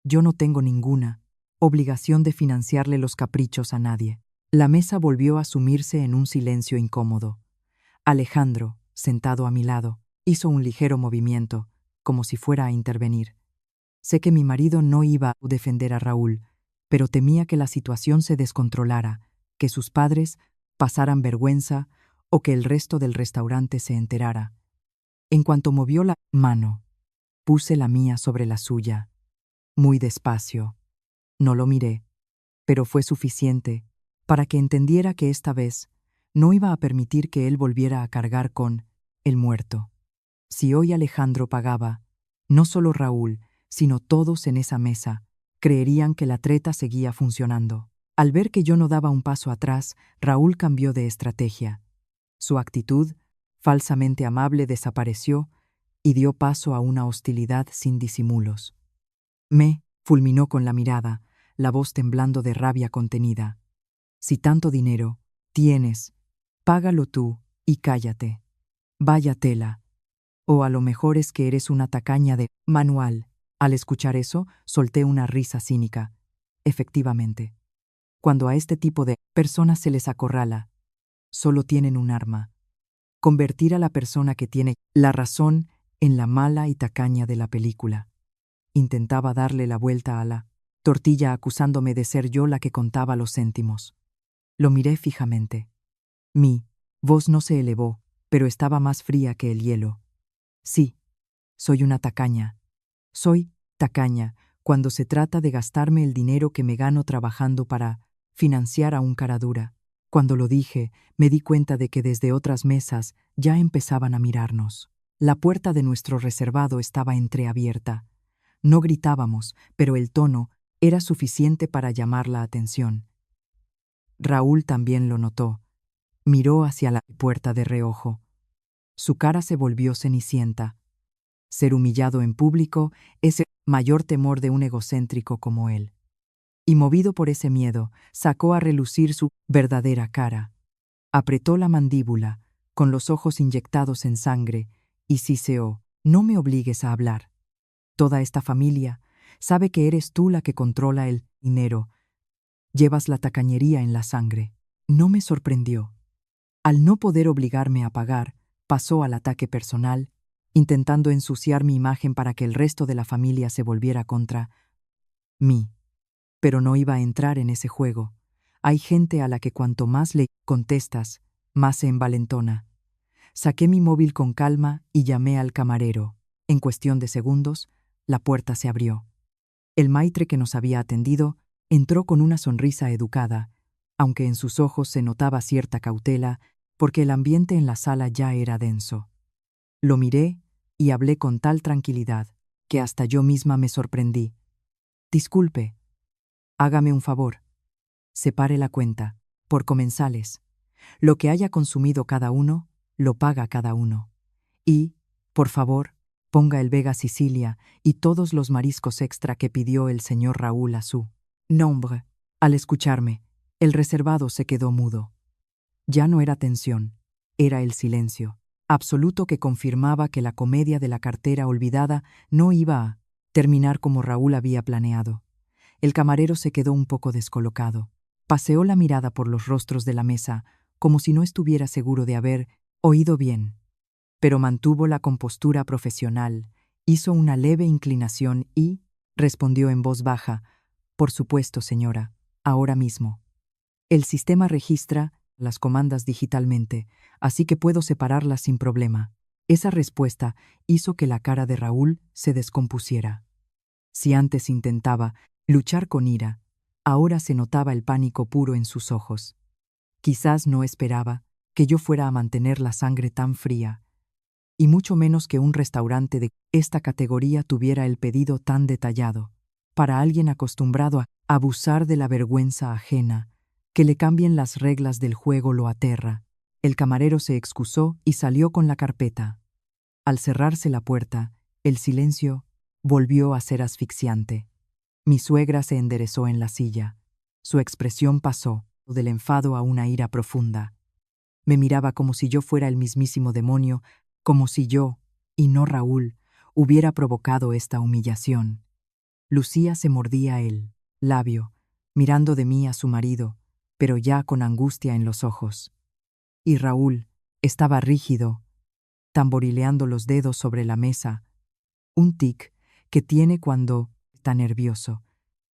Yo no tengo ninguna obligación de financiarle los caprichos a nadie. La mesa volvió a sumirse en un silencio incómodo. Alejandro, sentado a mi lado, hizo un ligero movimiento, como si fuera a intervenir. Sé que mi marido no iba a defender a Raúl, pero temía que la situación se descontrolara, que sus padres pasaran vergüenza o que el resto del restaurante se enterara. En cuanto movió la mano, puse la mía sobre la suya, muy despacio. No lo miré, pero fue suficiente para que entendiera que esta vez no iba a permitir que él volviera a cargar con el muerto. Si hoy Alejandro pagaba, no solo Raúl, sino todos en esa mesa, creerían que la treta seguía funcionando. Al ver que yo no daba un paso atrás, Raúl cambió de estrategia. Su actitud, falsamente amable, desapareció y dio paso a una hostilidad sin disimulos. Me fulminó con la mirada, la voz temblando de rabia contenida. Si tanto dinero tienes, págalo tú y cállate. Vaya tela. O a lo mejor es que eres una tacaña de manual. Al escuchar eso, solté una risa cínica. Efectivamente. Cuando a este tipo de personas se les acorrala, solo tienen un arma: convertir a la persona que tiene la razón en la mala y tacaña de la película. Intentaba darle la vuelta a la tortilla acusándome de ser yo la que contaba los céntimos. Lo miré fijamente. Mi voz no se elevó, pero estaba más fría que el hielo. Sí, soy una tacaña. Soy tacaña cuando se trata de gastarme el dinero que me gano trabajando para financiar a un cara dura. Cuando lo dije, me di cuenta de que desde otras mesas ya empezaban a mirarnos. La puerta de nuestro reservado estaba entreabierta. No gritábamos, pero el tono era suficiente para llamar la atención. Raúl también lo notó. Miró hacia la puerta de reojo. Su cara se volvió cenicienta. Ser humillado en público es el mayor temor de un egocéntrico como él. Y movido por ese miedo, sacó a relucir su verdadera cara. Apretó la mandíbula, con los ojos inyectados en sangre, y siseó: no me obligues a hablar. Toda esta familia sabe que eres tú la que controla el dinero. Llevas la tacañería en la sangre. No me sorprendió. Al no poder obligarme a pagar, pasó al ataque personal, intentando ensuciar mi imagen para que el resto de la familia se volviera contra mí. Pero no iba a entrar en ese juego. Hay gente a la que cuanto más le contestas, más se envalentona. Saqué mi móvil con calma y llamé al camarero. En cuestión de segundos, la puerta se abrió. El maitre que nos había atendido entró con una sonrisa educada, aunque en sus ojos se notaba cierta cautela, porque el ambiente en la sala ya era denso. Lo miré y hablé con tal tranquilidad que hasta yo misma me sorprendí. Disculpe, hágame un favor. Separe la cuenta, por comensales. Lo que haya consumido cada uno, lo paga cada uno. Y, por favor, Ponga el Vega Sicilia y todos los mariscos extra que pidió el señor Raúl a su nombre. Al escucharme, el reservado se quedó mudo. Ya no era tensión, era el silencio absoluto que confirmaba que la comedia de la cartera olvidada no iba a terminar como Raúl había planeado. El camarero se quedó un poco descolocado. Paseó la mirada por los rostros de la mesa, como si no estuviera seguro de haber oído bien. Pero mantuvo la compostura profesional, hizo una leve inclinación y respondió en voz baja: «Por supuesto, señora, ahora mismo. El sistema registra las comandas digitalmente, así que puedo separarlas sin problema». Esa respuesta hizo que la cara de Raúl se descompusiera. Si antes intentaba luchar con ira, ahora se notaba el pánico puro en sus ojos. Quizás no esperaba que yo fuera a mantener la sangre tan fría, y mucho menos que un restaurante de esta categoría tuviera el pedido tan detallado. Para alguien acostumbrado a abusar de la vergüenza ajena, que le cambien las reglas del juego lo aterra. El camarero se excusó y salió con la carpeta. Al cerrarse la puerta, el silencio volvió a ser asfixiante. Mi suegra se enderezó en la silla. Su expresión pasó del enfado a una ira profunda. Me miraba como si yo fuera el mismísimo demonio, como si yo, y no Raúl, hubiera provocado esta humillación. Lucía se mordía el labio, mirando de mí a su marido, pero ya con angustia en los ojos. Y Raúl estaba rígido, tamborileando los dedos sobre la mesa, un tic que tiene cuando está nervioso.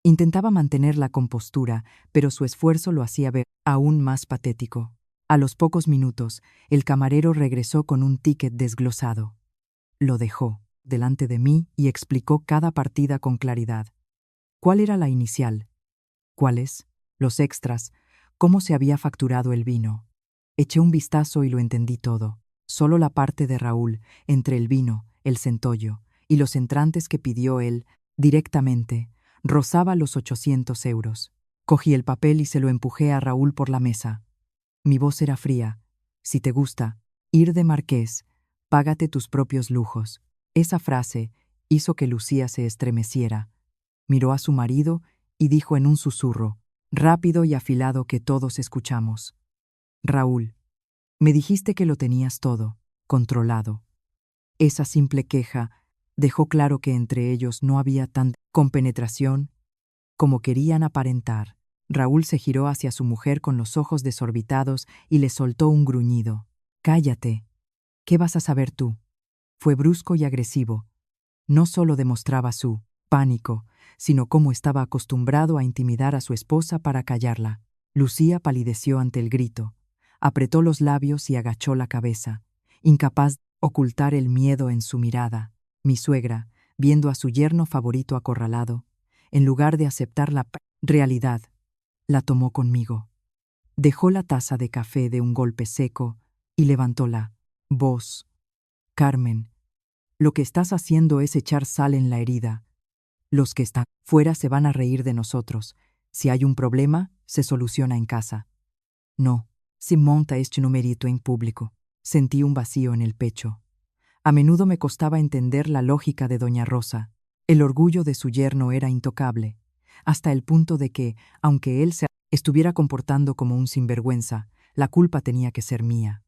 Intentaba mantener la compostura, pero su esfuerzo lo hacía ver aún más patético. A los pocos minutos, el camarero regresó con un ticket desglosado. Lo dejó delante de mí y explicó cada partida con claridad. ¿Cuál era la inicial? ¿Cuáles? Los extras. ¿Cómo se había facturado el vino? Eché un vistazo y lo entendí todo. Solo la parte de Raúl, entre el vino, el centollo y los entrantes que pidió él directamente, rozaba los 800 euros. Cogí el papel y se lo empujé a Raúl por la mesa. Mi voz era fría. Si te gusta ir de marqués, págate tus propios lujos. Esa frase hizo que Lucía se estremeciera. Miró a su marido y dijo en un susurro, rápido y afilado que todos escuchamos: «Raúl, me dijiste que lo tenías todo controlado». Esa simple queja dejó claro que entre ellos no había tanta compenetración como querían aparentar. Raúl se giró hacia su mujer con los ojos desorbitados y le soltó un gruñido. «Cállate. ¿Qué vas a saber tú?». Fue brusco y agresivo. No solo demostraba su pánico, sino cómo estaba acostumbrado a intimidar a su esposa para callarla. Lucía palideció ante el grito. Apretó los labios y agachó la cabeza, incapaz de ocultar el miedo en su mirada. Mi suegra, viendo a su yerno favorito acorralado, en lugar de aceptar la realidad, la tomó conmigo. Dejó la taza de café de un golpe seco y levantó la voz. «Carmen, lo que estás haciendo es echar sal en la herida. Los que están fuera se van a reír de nosotros. Si hay un problema, se soluciona en casa. No, si monta este numerito en público». Sentí un vacío en el pecho. A menudo me costaba entender la lógica de doña Rosa. El orgullo de su yerno era intocable, hasta el punto de que, aunque él se estuviera comportando como un sinvergüenza, la culpa tenía que ser mía.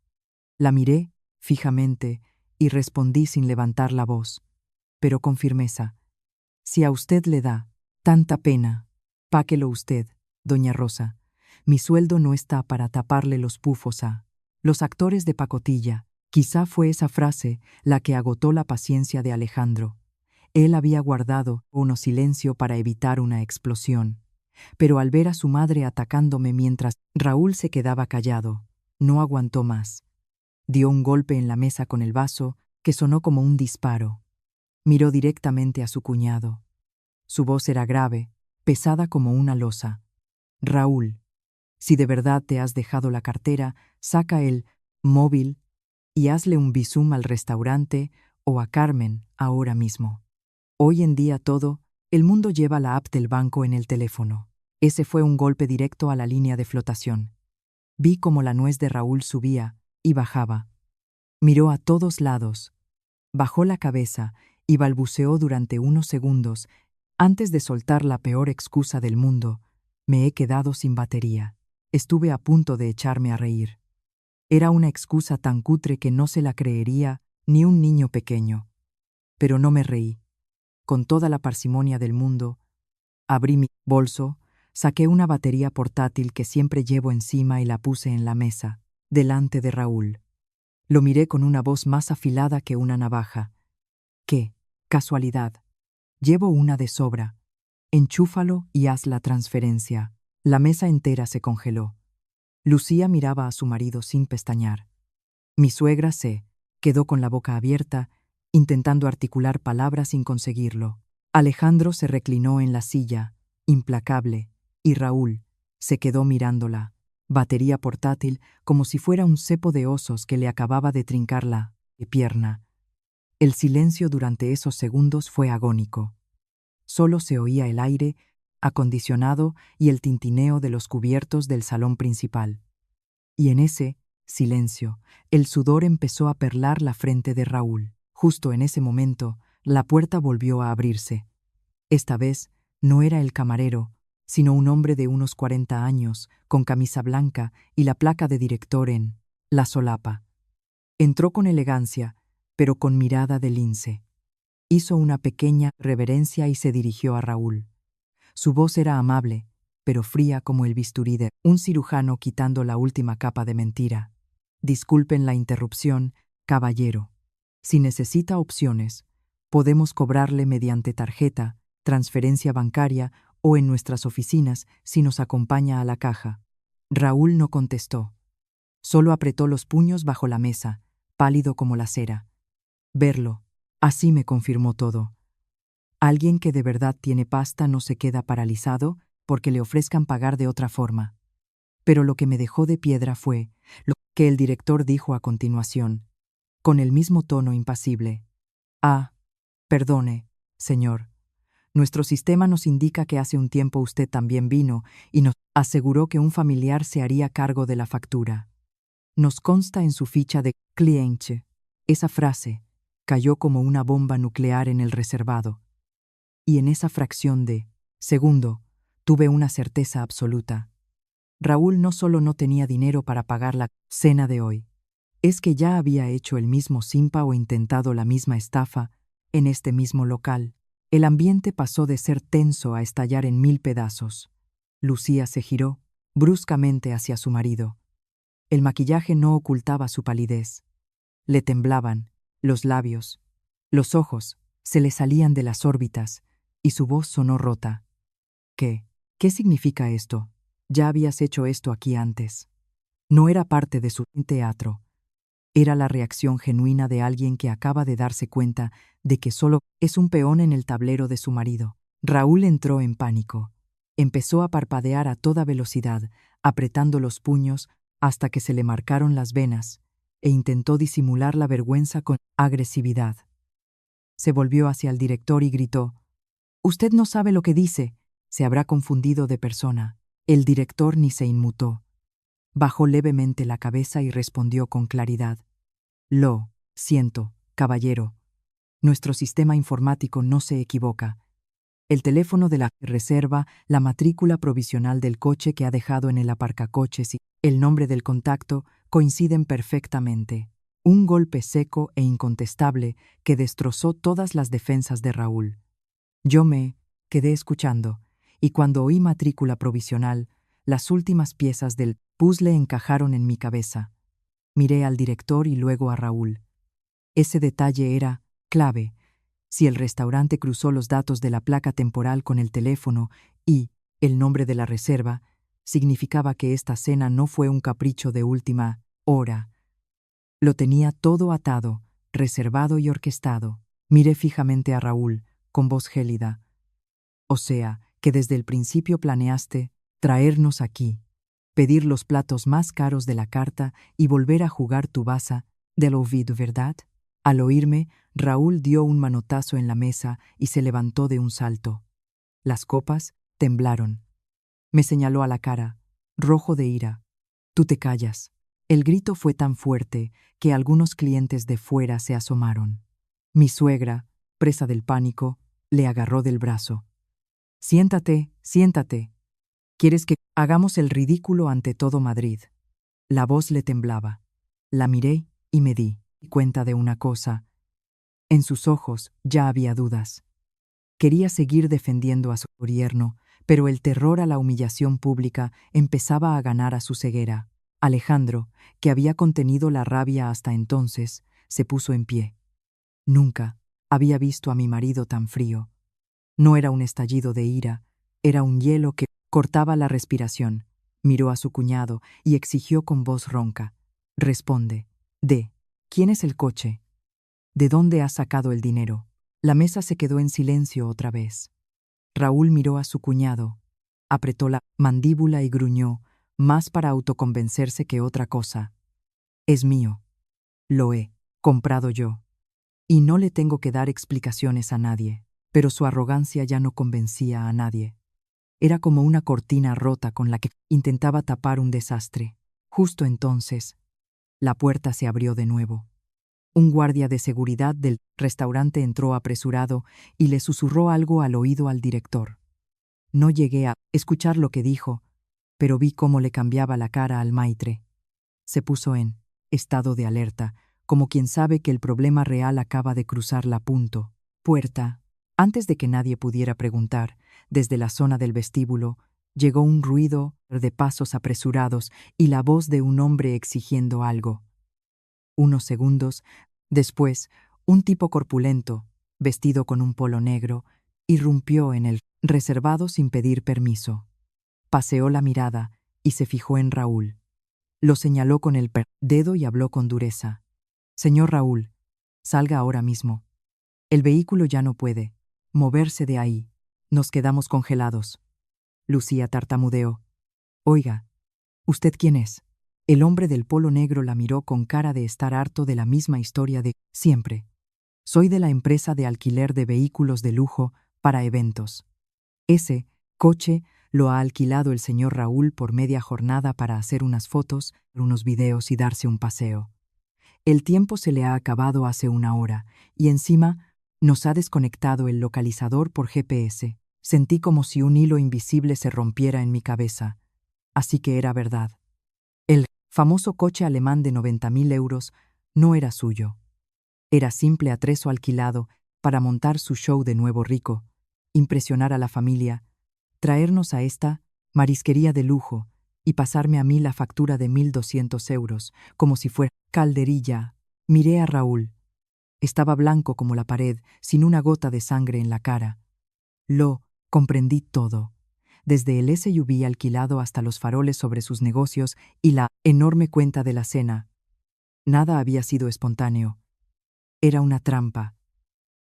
La miré fijamente y respondí sin levantar la voz, pero con firmeza: «Si a usted le da tanta pena, páquelo usted, doña Rosa. Mi sueldo no está para taparle los pufos a los actores de pacotilla». Quizá fue esa frase la que agotó la paciencia de Alejandro. Él había guardado un silencio para evitar una explosión. Pero al ver a su madre atacándome mientras Raúl se quedaba callado, no aguantó más. Dio un golpe en la mesa con el vaso que sonó como un disparo. Miró directamente a su cuñado. Su voz era grave, pesada como una losa. «Raúl, si de verdad te has dejado la cartera, saca el móvil y hazle un visum al restaurante o a Carmen ahora mismo. Hoy en día el mundo lleva la app del banco en el teléfono». Ese fue un golpe directo a la línea de flotación. Vi cómo la nuez de Raúl subía y bajaba. Miró a todos lados. Bajó la cabeza y balbuceó durante unos segundos antes de soltar la peor excusa del mundo. Me he quedado sin batería. Estuve a punto de echarme a reír. Era una excusa tan cutre que no se la creería ni un niño pequeño. Pero no me reí. Con toda la parsimonia del mundo, abrí mi bolso, saqué una batería portátil que siempre llevo encima y la puse en la mesa, delante de Raúl. Lo miré con una voz más afilada que una navaja. «¿Qué? Casualidad. Llevo una de sobra. Enchúfalo y haz la transferencia». La mesa entera se congeló. Lucía miraba a su marido sin pestañear. Mi suegra se quedó con la boca abierta, intentando articular palabras sin conseguirlo. Alejandro se reclinó en la silla, implacable, y Raúl se quedó mirándola, batería portátil, como si fuera un cepo de osos que le acababa de trincar la pierna. El silencio durante esos segundos fue agónico. Solo se oía el aire acondicionado y el tintineo de los cubiertos del salón principal. Y en ese silencio, el sudor empezó a perlar la frente de Raúl. Justo en ese momento, la puerta volvió a abrirse. Esta vez no era el camarero, sino un hombre de unos 40 años, con camisa blanca y la placa de director en la solapa. Entró con elegancia, pero con mirada de lince. Hizo una pequeña reverencia y se dirigió a Raúl. Su voz era amable, pero fría como el bisturí de un cirujano quitando la última capa de mentira. «Disculpen la interrupción, caballero. Si necesita opciones, podemos cobrarle mediante tarjeta, transferencia bancaria o en nuestras oficinas si nos acompaña a la caja». Raúl no contestó. Solo apretó los puños bajo la mesa, pálido como la cera. Verlo, así me confirmó todo. Alguien que de verdad tiene pasta no se queda paralizado porque le ofrezcan pagar de otra forma. Pero lo que me dejó de piedra fue lo que el director dijo a continuación, con el mismo tono impasible. «Ah, perdone, señor. Nuestro sistema nos indica que hace un tiempo usted también vino y nos aseguró que un familiar se haría cargo de la factura. Nos consta en su ficha de cliente». Esa frase cayó como una bomba nuclear en el reservado. Y en esa fracción de segundo tuve una certeza absoluta. Raúl no solo no tenía dinero para pagar la cena de hoy, es que ya había hecho el mismo simpa o intentado la misma estafa en este mismo local. El ambiente pasó de ser tenso a estallar en 1000 pedazos. Lucía se giró bruscamente hacia su marido. El maquillaje no ocultaba su palidez. Le temblaban los labios, los ojos se le salían de las órbitas y su voz sonó rota. ¿Qué significa esto? Ya habías hecho esto aquí antes. No era parte de su teatro. Era la reacción genuina de alguien que acaba de darse cuenta de que solo es un peón en el tablero de su marido. Raúl entró en pánico. Empezó a parpadear a toda velocidad, apretando los puños hasta que se le marcaron las venas, e intentó disimular la vergüenza con agresividad. Se volvió hacia el director y gritó: «Usted no sabe lo que dice. Se habrá confundido de persona». El director ni se inmutó. Bajó levemente la cabeza y respondió con claridad: «Lo siento, caballero. Nuestro sistema informático no se equivoca. El teléfono de la reserva, la matrícula provisional del coche que ha dejado en el aparcacoches y el nombre del contacto coinciden perfectamente». Un golpe seco e incontestable que destrozó todas las defensas de Raúl. Yo me quedé escuchando, y cuando oí matrícula provisional, las últimas piezas del puzzle encajaron en mi cabeza. Miré al director y luego a Raúl. Ese detalle era clave. Si el restaurante cruzó los datos de la placa temporal con el teléfono y el nombre de la reserva, significaba que esta cena no fue un capricho de última hora. Lo tenía todo atado, reservado y orquestado. Miré fijamente a Raúl, con voz gélida. «O sea, que desde el principio planeaste traernos aquí, pedir los platos más caros de la carta y volver a jugar tu baza del olvido, ¿verdad?» Al oírme, Raúl dio un manotazo en la mesa y se levantó de un salto. Las copas temblaron. Me señaló a la cara, rojo de ira. «Tú te callas». El grito fue tan fuerte que algunos clientes de fuera se asomaron. Mi suegra, presa del pánico, le agarró del brazo. Siéntate, siéntate. ¿Quieres que hagamos el ridículo ante todo Madrid? La voz le temblaba. La miré y me di cuenta de una cosa. En sus ojos ya había dudas. Quería seguir defendiendo a su yerno, pero el terror a la humillación pública empezaba a ganar a su ceguera. Alejandro, que había contenido la rabia hasta entonces, se puso en pie. Nunca había visto a mi marido tan frío. No era un estallido de ira, era un hielo que cortaba la respiración. Miró a su cuñado y exigió con voz ronca. Responde. ¿Quién es el coche? ¿De dónde has sacado el dinero? La mesa se quedó en silencio otra vez. Raúl miró a su cuñado, apretó la mandíbula y gruñó, más para autoconvencerse que otra cosa. Es mío. Lo he comprado yo. Y no le tengo que dar explicaciones a nadie. Pero su arrogancia ya no convencía a nadie. Era como una cortina rota con la que intentaba tapar un desastre. Justo entonces, la puerta se abrió de nuevo. Un guardia de seguridad del restaurante entró apresurado y le susurró algo al oído al director. No llegué a escuchar lo que dijo, pero vi cómo le cambiaba la cara al maitre. Se puso en estado de alerta, como quien sabe que el problema real acaba de cruzar la puerta. Antes de que nadie pudiera preguntar, desde la zona del vestíbulo, llegó un ruido de pasos apresurados y la voz de un hombre exigiendo algo. Unos segundos después, un tipo corpulento, vestido con un polo negro, irrumpió en el reservado sin pedir permiso. Paseó la mirada y se fijó en Raúl. Lo señaló con el dedo y habló con dureza. Señor Raúl, salga ahora mismo. El vehículo ya no puede moverse de ahí. Nos quedamos congelados. Lucía tartamudeó. Oiga, ¿usted quién es? El hombre del polo negro la miró con cara de estar harto de la misma historia de siempre. Soy de la empresa de alquiler de vehículos de lujo para eventos. Ese coche lo ha alquilado el señor Raúl por media jornada para hacer unas fotos, unos videos y darse un paseo. El tiempo se le ha acabado hace una hora, y encima nos ha desconectado el localizador por GPS. Sentí como si un hilo invisible se rompiera en mi cabeza. Así que era verdad. El famoso coche alemán de 90.000 euros no era suyo. Era simple atrezo alquilado para montar su show de nuevo rico, impresionar a la familia, traernos a esta marisquería de lujo y pasarme a mí la factura de 1.200 euros, como si fuera calderilla. Miré a Raúl. Estaba blanco como la pared, sin una gota de sangre en la cara. Lo comprendí todo, desde el SUV alquilado hasta los faroles sobre sus negocios y la enorme cuenta de la cena. Nada había sido espontáneo. Era una trampa.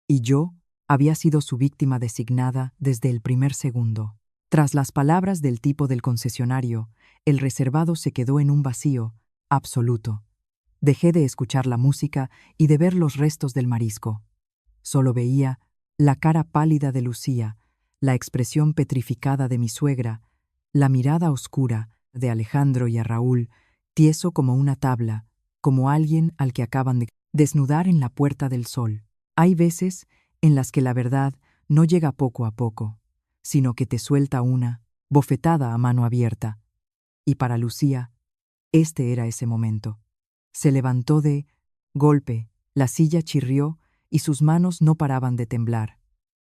Y yo había sido su víctima designada desde el primer segundo. Tras las palabras del tipo del concesionario, el reservado se quedó en un vacío absoluto. Dejé de escuchar la música y de ver los restos del marisco. Solo veía la cara pálida de Lucía, la expresión petrificada de mi suegra, la mirada oscura de Alejandro y a Raúl, tieso como una tabla, como alguien al que acaban de desnudar en la Puerta del Sol. Hay veces en las que la verdad no llega poco a poco, sino que te suelta una bofetada a mano abierta. Y para Lucía, este era ese momento. Se levantó de golpe, la silla chirrió y sus manos no paraban de temblar.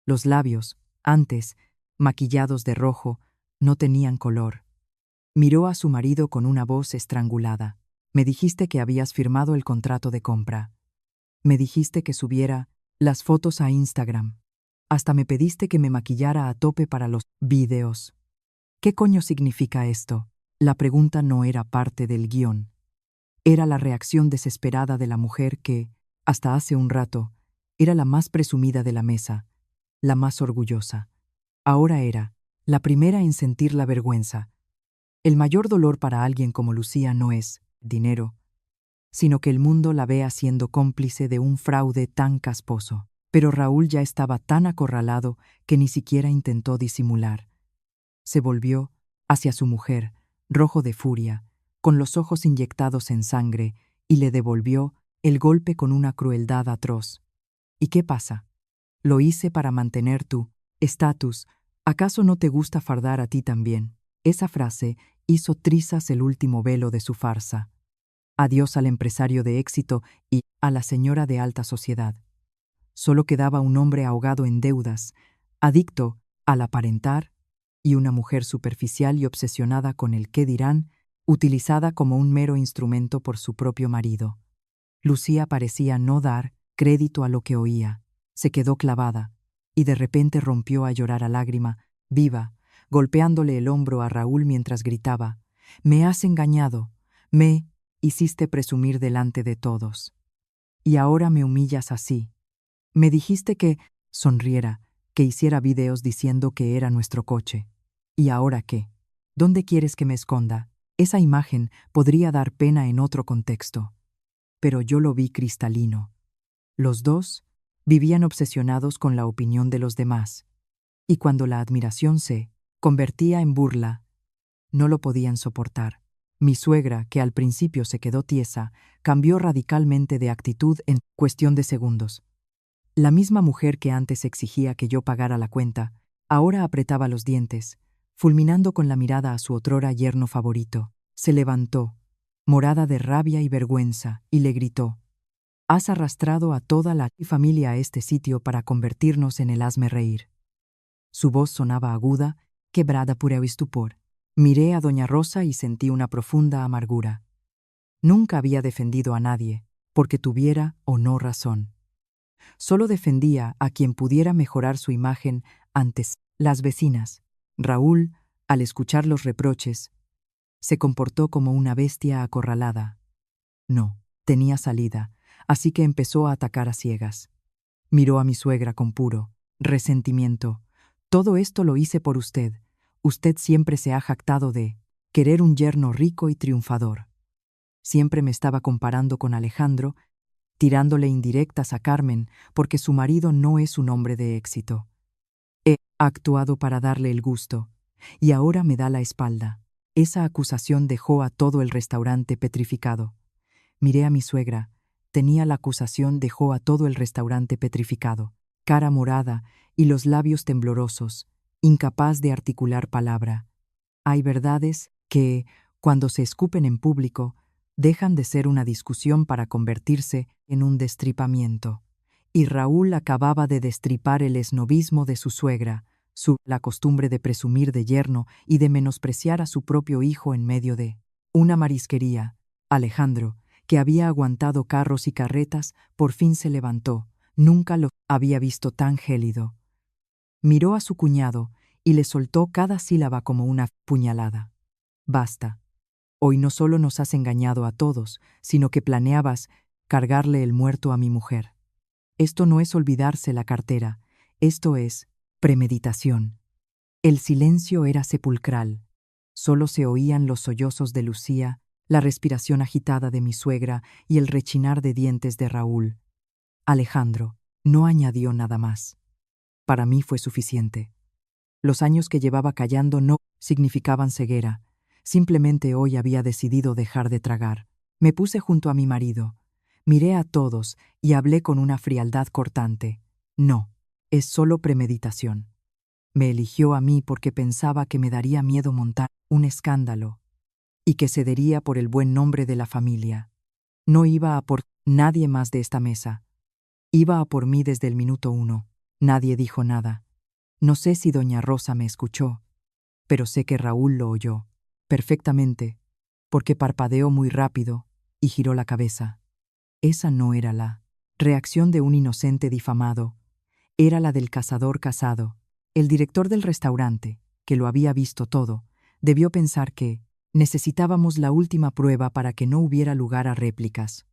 Los labios, antes maquillados de rojo, no tenían color. Miró a su marido con una voz estrangulada. Me dijiste que habías firmado el contrato de compra. Me dijiste que subiera las fotos a Instagram. Hasta me pediste que me maquillara a tope para los videos. ¿Qué coño significa esto? La pregunta no era parte del guión. Era la reacción desesperada de la mujer que, hasta hace un rato, era la más presumida de la mesa, la más orgullosa. Ahora era la primera en sentir la vergüenza. El mayor dolor para alguien como Lucía no es dinero, sino que el mundo la vea siendo cómplice de un fraude tan casposo. Pero Raúl ya estaba tan acorralado que ni siquiera intentó disimular. Se volvió hacia su mujer, rojo de furia, con los ojos inyectados en sangre, y le devolvió el golpe con una crueldad atroz. ¿Y qué pasa? Lo hice para mantener tu estatus. ¿Acaso no te gusta fardar a ti también? Esa frase hizo trizas el último velo de su farsa. Adiós al empresario de éxito y a la señora de alta sociedad. Solo quedaba un hombre ahogado en deudas, adicto al aparentar, y una mujer superficial y obsesionada con el qué dirán, utilizada como un mero instrumento por su propio marido. Lucía parecía no dar crédito a lo que oía. Se quedó clavada, y de repente rompió a llorar a lágrima, viva, golpeándole el hombro a Raúl mientras gritaba: «Me has engañado, me hiciste presumir delante de todos. Y ahora me humillas así. Me dijiste que sonriera, que hiciera videos diciendo que era nuestro coche. ¿Y ahora qué? ¿Dónde quieres que me esconda? Esa imagen podría dar pena en otro contexto. Pero yo lo vi cristalino. Los dos vivían obsesionados con la opinión de los demás. Y cuando la admiración se convertía en burla, no lo podían soportar. Mi suegra, que al principio se quedó tiesa, cambió radicalmente de actitud en cuestión de segundos. La misma mujer que antes exigía que yo pagara la cuenta, ahora apretaba los dientes, fulminando con la mirada a su otrora yerno favorito. Se levantó, morada de rabia y vergüenza, y le gritó: «Has arrastrado a toda la familia a este sitio para convertirnos en el hazme reír». Su voz sonaba aguda, quebrada por el estupor. Miré a doña Rosa y sentí una profunda amargura. Nunca había defendido a nadie, porque tuviera o no razón. Solo defendía a quien pudiera mejorar su imagen ante las vecinas. Raúl, al escuchar los reproches, se comportó como una bestia acorralada. No, tenía salida, así que empezó a atacar a ciegas. Miró a mi suegra con puro resentimiento. «Todo esto lo hice por usted. Usted siempre se ha jactado de querer un yerno rico y triunfador. Siempre me estaba comparando con Alejandro, tirándole indirectas a Carmen porque su marido no es un hombre de éxito. He actuado para darle el gusto, y ahora me da la espalda». Esa acusación dejó a todo el restaurante petrificado. Miré a mi suegra. Tenía la acusación, dejó a todo el restaurante petrificado, cara morada y los labios temblorosos, incapaz de articular palabra. Hay verdades que, cuando se escupen en público, dejan de ser una discusión para convertirse en un destripamiento. Y Raúl acababa de destripar el esnobismo de su suegra, la costumbre de presumir de yerno y de menospreciar a su propio hijo en medio de una marisquería. Alejandro, que había aguantado carros y carretas, por fin se levantó. Nunca lo había visto tan gélido. Miró a su cuñado y le soltó cada sílaba como una puñalada. «Basta. Hoy no solo nos has engañado a todos, sino que planeabas cargarle el muerto a mi mujer. Esto no es olvidarse la cartera, esto es premeditación». El silencio era sepulcral. Solo se oían los sollozos de Lucía, la respiración agitada de mi suegra y el rechinar de dientes de Raúl. Alejandro no añadió nada más. Para mí fue suficiente. Los años que llevaba callando no significaban ceguera. Simplemente hoy había decidido dejar de tragar. Me puse junto a mi marido. Miré a todos y hablé con una frialdad cortante. No, es solo premeditación. Me eligió a mí porque pensaba que me daría miedo montar un escándalo y que cedería por el buen nombre de la familia. No iba a por nadie más de esta mesa. Iba a por mí desde el minuto 1. Nadie dijo nada. No sé si doña Rosa me escuchó, pero sé que Raúl lo oyó perfectamente, porque parpadeó muy rápido y giró la cabeza. Esa no era la reacción de un inocente difamado, era la del cazador casado. El director del restaurante, que lo había visto todo, debió pensar que necesitábamos la última prueba para que no hubiera lugar a réplicas.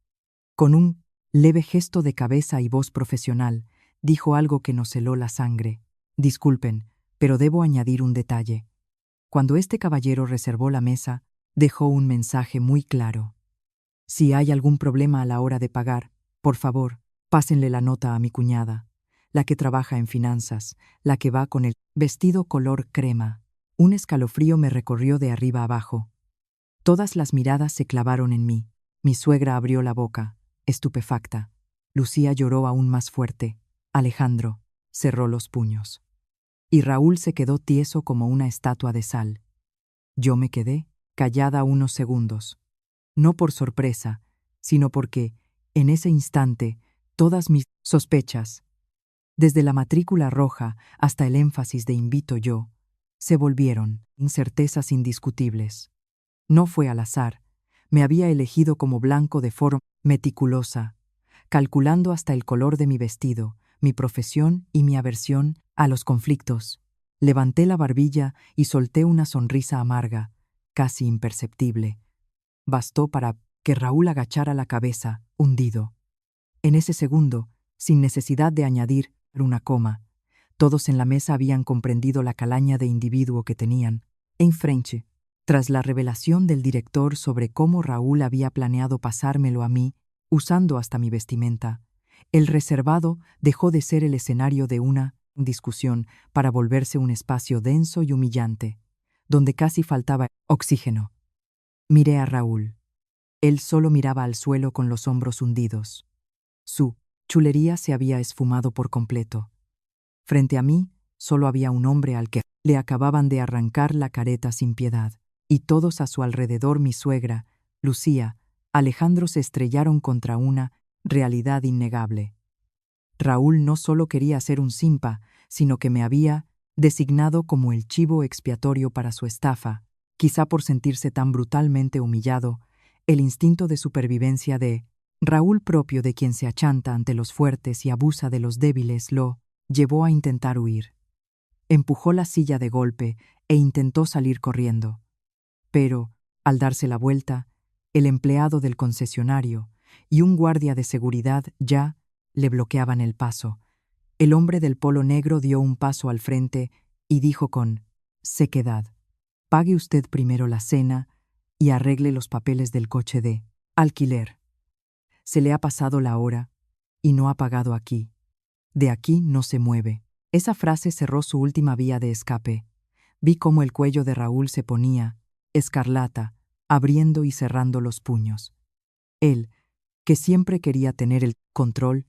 Con un leve gesto de cabeza y voz profesional, dijo algo que nos heló la sangre. «Disculpen, pero debo añadir un detalle. Cuando este caballero reservó la mesa, dejó un mensaje muy claro. Si hay algún problema a la hora de pagar, por favor, pásenle la nota a mi cuñada, la que trabaja en finanzas, la que va con el vestido color crema». Un escalofrío me recorrió de arriba abajo. Todas las miradas se clavaron en mí. Mi suegra abrió la boca, estupefacta. Lucía lloró aún más fuerte. Alejandro cerró los puños. Y Raúl se quedó tieso como una estatua de sal. Yo me quedé callada unos segundos. No por sorpresa, sino porque, en ese instante, todas mis sospechas, desde la matrícula roja hasta el énfasis de invito yo, se volvieron incertezas indiscutibles. No fue al azar. Me había elegido como blanco de forma meticulosa, calculando hasta el color de mi vestido, mi profesión y mi aversión a los conflictos. Levanté la barbilla y solté una sonrisa amarga, casi imperceptible. Bastó para que Raúl agachara la cabeza, hundido. En ese segundo, sin necesidad de añadir una coma, todos en la mesa habían comprendido la calaña de individuo que tenían enfrente. Tras la revelación del director sobre cómo Raúl había planeado pasármelo a mí, usando hasta mi vestimenta, el reservado dejó de ser el escenario de una discusión para volverse un espacio denso y humillante, donde casi faltaba oxígeno. Miré a Raúl. Él solo miraba al suelo con los hombros hundidos. Su chulería se había esfumado por completo. Frente a mí, solo había un hombre al que le acababan de arrancar la careta sin piedad, y todos a su alrededor, mi suegra, Lucía, Alejandro, se estrellaron contra una realidad innegable. Raúl no solo quería ser un simpa, sino que me había designado como el chivo expiatorio para su estafa, quizá por sentirse tan brutalmente humillado. El instinto de supervivencia de Raúl, propio de quien se achanta ante los fuertes y abusa de los débiles, lo llevó a intentar huir. Empujó la silla de golpe e intentó salir corriendo. Pero, al darse la vuelta, el empleado del concesionario y un guardia de seguridad ya le bloqueaban el paso. El hombre del polo negro dio un paso al frente y dijo con sequedad: «Pague usted primero la cena y arregle los papeles del coche de alquiler. Se le ha pasado la hora y no ha pagado aquí. De aquí no se mueve». Esa frase cerró su última vía de escape. Vi cómo el cuello de Raúl se ponía escarlata, abriendo y cerrando los puños. Él, que siempre quería tener el control,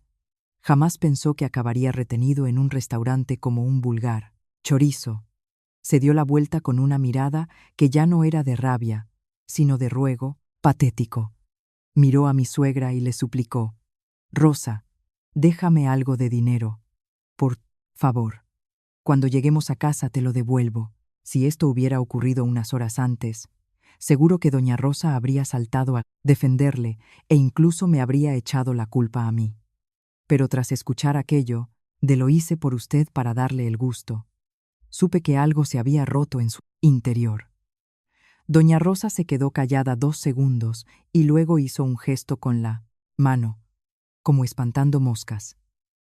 jamás pensó que acabaría retenido en un restaurante como un vulgar chorizo. Se dio la vuelta con una mirada que ya no era de rabia, sino de ruego patético. Miró a mi suegra y le suplicó: «Rosa, déjame algo de dinero. Por favor. Cuando lleguemos a casa te lo devuelvo». Si esto hubiera ocurrido unas horas antes, seguro que doña Rosa habría saltado a defenderle e incluso me habría echado la culpa a mí. Pero tras escuchar aquello, de lo hice por usted para darle el gusto. Supe que algo se había roto en su interior. Doña Rosa se quedó callada 2 segundos y luego hizo un gesto con la mano, como espantando moscas.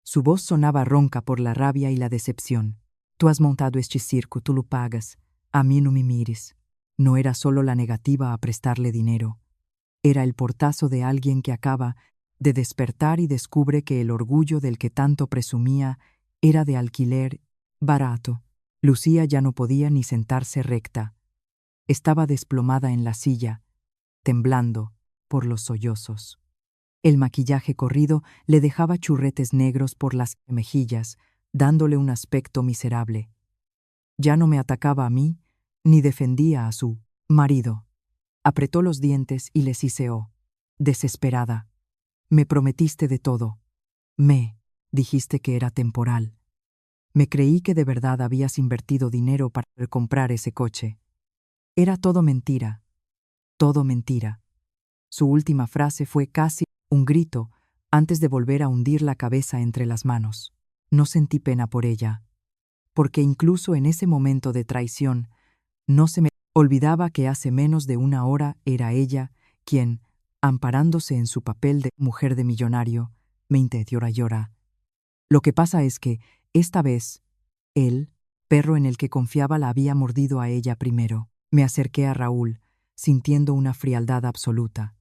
Su voz sonaba ronca por la rabia y la decepción. «Tú has montado este circo, tú lo pagas. A mí no me mires». No era solo la negativa a prestarle dinero. Era el portazo de alguien que acaba de despertar y descubre que el orgullo del que tanto presumía era de alquiler barato. Lucía ya no podía ni sentarse recta. Estaba desplomada en la silla, temblando por los sollozos. El maquillaje corrido le dejaba churretes negros por las mejillas, dándole un aspecto miserable. Ya no me atacaba a mí, ni defendía a su marido. Apretó los dientes y le siseó, desesperada: «Me prometiste de todo. Me dijiste que era temporal. Me creí que de verdad habías invertido dinero para comprar ese coche. Era todo mentira, todo mentira». Su última frase fue casi un grito antes de volver a hundir la cabeza entre las manos. No sentí pena por ella, porque incluso en ese momento de traición no se me olvidaba que hace menos de una hora era ella quien, amparándose en su papel de mujer de millonario, me intentó llorar. Lo que pasa es que, esta vez, el perro en el que confiaba la había mordido a ella primero. Me acerqué a Raúl, sintiendo una frialdad absoluta.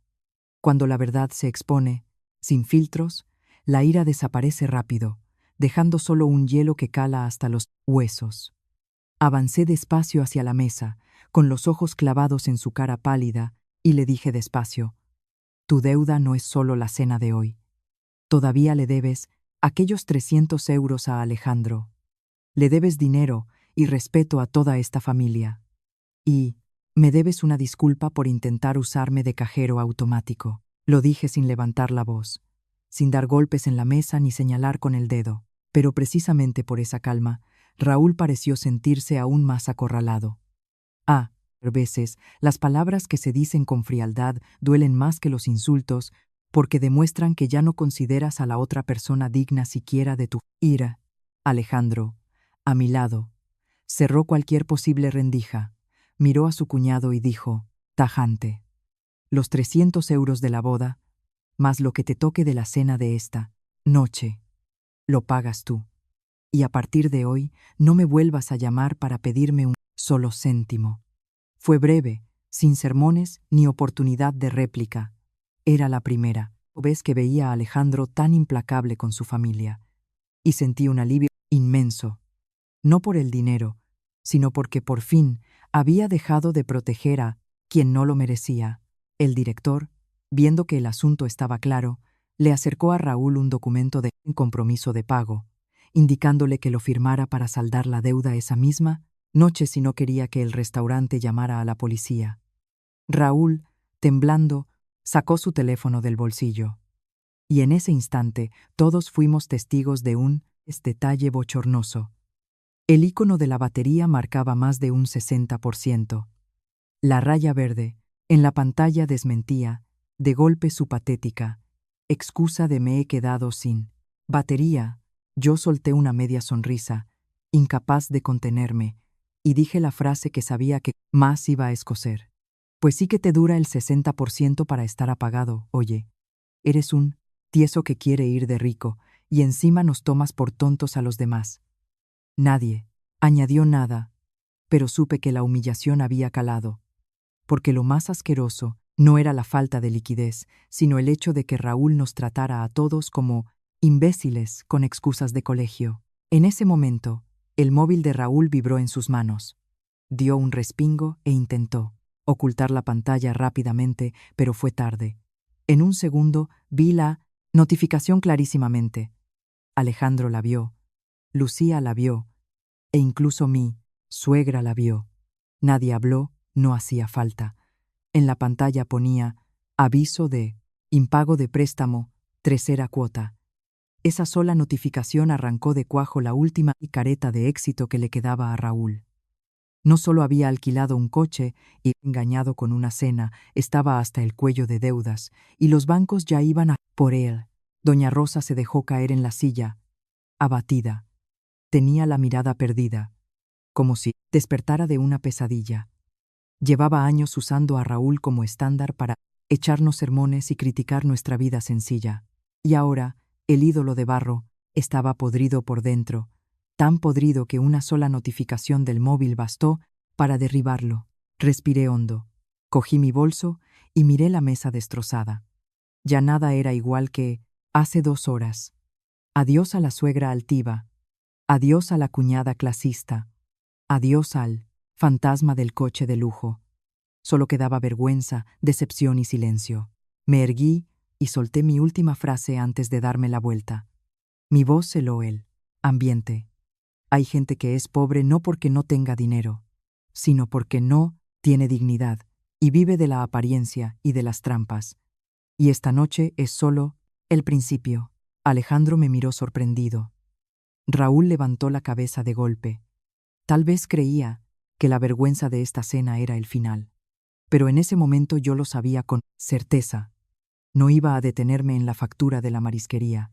Cuando la verdad se expone, sin filtros, la ira desaparece rápido, dejando solo un hielo que cala hasta los huesos. Avancé despacio hacia la mesa, con los ojos clavados en su cara pálida, y le dije despacio: «Tu deuda no es solo la cena de hoy. Todavía le debes aquellos 300 euros a Alejandro. Le debes dinero y respeto a toda esta familia. Y me debes una disculpa por intentar usarme de cajero automático. Lo dije sin levantar la voz, sin dar golpes en la mesa ni señalar con el dedo. Pero precisamente por esa calma, Raúl pareció sentirse aún más acorralado. A veces, las palabras que se dicen con frialdad duelen más que los insultos, porque demuestran que ya no consideras a la otra persona digna siquiera de tu ira. Alejandro, a mi lado, cerró cualquier posible rendija, miró a su cuñado y dijo, tajante: los 300 euros de la boda, más lo que te toque de la cena de esta noche, lo pagas tú. Y a partir de hoy, no me vuelvas a llamar para pedirme un solo céntimo. Fue breve, sin sermones ni oportunidad de réplica. Era la primera vez que veía a Alejandro tan implacable con su familia, y sentí un alivio inmenso, no por el dinero, sino porque por fin había dejado de proteger a quien no lo merecía. El director, viendo que el asunto estaba claro, le acercó a Raúl un documento de compromiso de pago, indicándole que lo firmara para saldar la deuda esa misma noche si no quería que el restaurante llamara a la policía. Raúl, temblando, sacó su teléfono del bolsillo. Y en ese instante todos fuimos testigos de un detalle bochornoso. El icono de la batería marcaba más de un 60%. La raya verde, en la pantalla desmentía, de golpe su patética excusa de me he quedado sin batería. Yo solté una media sonrisa, incapaz de contenerme, y dije la frase que sabía que más iba a escocer. Pues sí que te dura el 60% para estar apagado, oye. Eres un tieso que quiere ir de rico, y encima nos tomas por tontos a los demás. Nadie añadió nada, pero supe que la humillación había calado, porque lo más asqueroso no era la falta de liquidez, sino el hecho de que Raúl nos tratara a todos como imbéciles con excusas de colegio. En ese momento, el móvil de Raúl vibró en sus manos. Dio un respingo e intentó ocultar la pantalla rápidamente, pero fue tarde. En un segundo vi la notificación clarísimamente. Alejandro la vio, Lucía la vio, e incluso mi suegra la vio. Nadie habló, no hacía falta. En la pantalla ponía aviso de impago de préstamo, tercera cuota. Esa sola notificación arrancó de cuajo la última careta de éxito que le quedaba a Raúl. No solo había alquilado un coche y, engañado con una cena, estaba hasta el cuello de deudas, y los bancos ya iban a por él. Doña Rosa se dejó caer en la silla, abatida. Tenía la mirada perdida, como si despertara de una pesadilla. Llevaba años usando a Raúl como estándar para echarnos sermones y criticar nuestra vida sencilla. Y ahora, el ídolo de barro estaba podrido por dentro, tan podrido que una sola notificación del móvil bastó para derribarlo. Respiré hondo, cogí mi bolso y miré la mesa destrozada. Ya nada era igual que hace 2 horas. Adiós a la suegra altiva, adiós a la cuñada clasista, adiós al fantasma del coche de lujo. Solo quedaba vergüenza, decepción y silencio. Me erguí y solté mi última frase antes de darme la vuelta. Mi voz heló el ambiente. Hay gente que es pobre no porque no tenga dinero, sino porque no tiene dignidad y vive de la apariencia y de las trampas. Y esta noche es solo el principio. Alejandro me miró sorprendido. Raúl levantó la cabeza de golpe. Tal vez creía que la vergüenza de esta cena era el final. Pero en ese momento yo lo sabía con certeza. No iba a detenerme en la factura de la marisquería.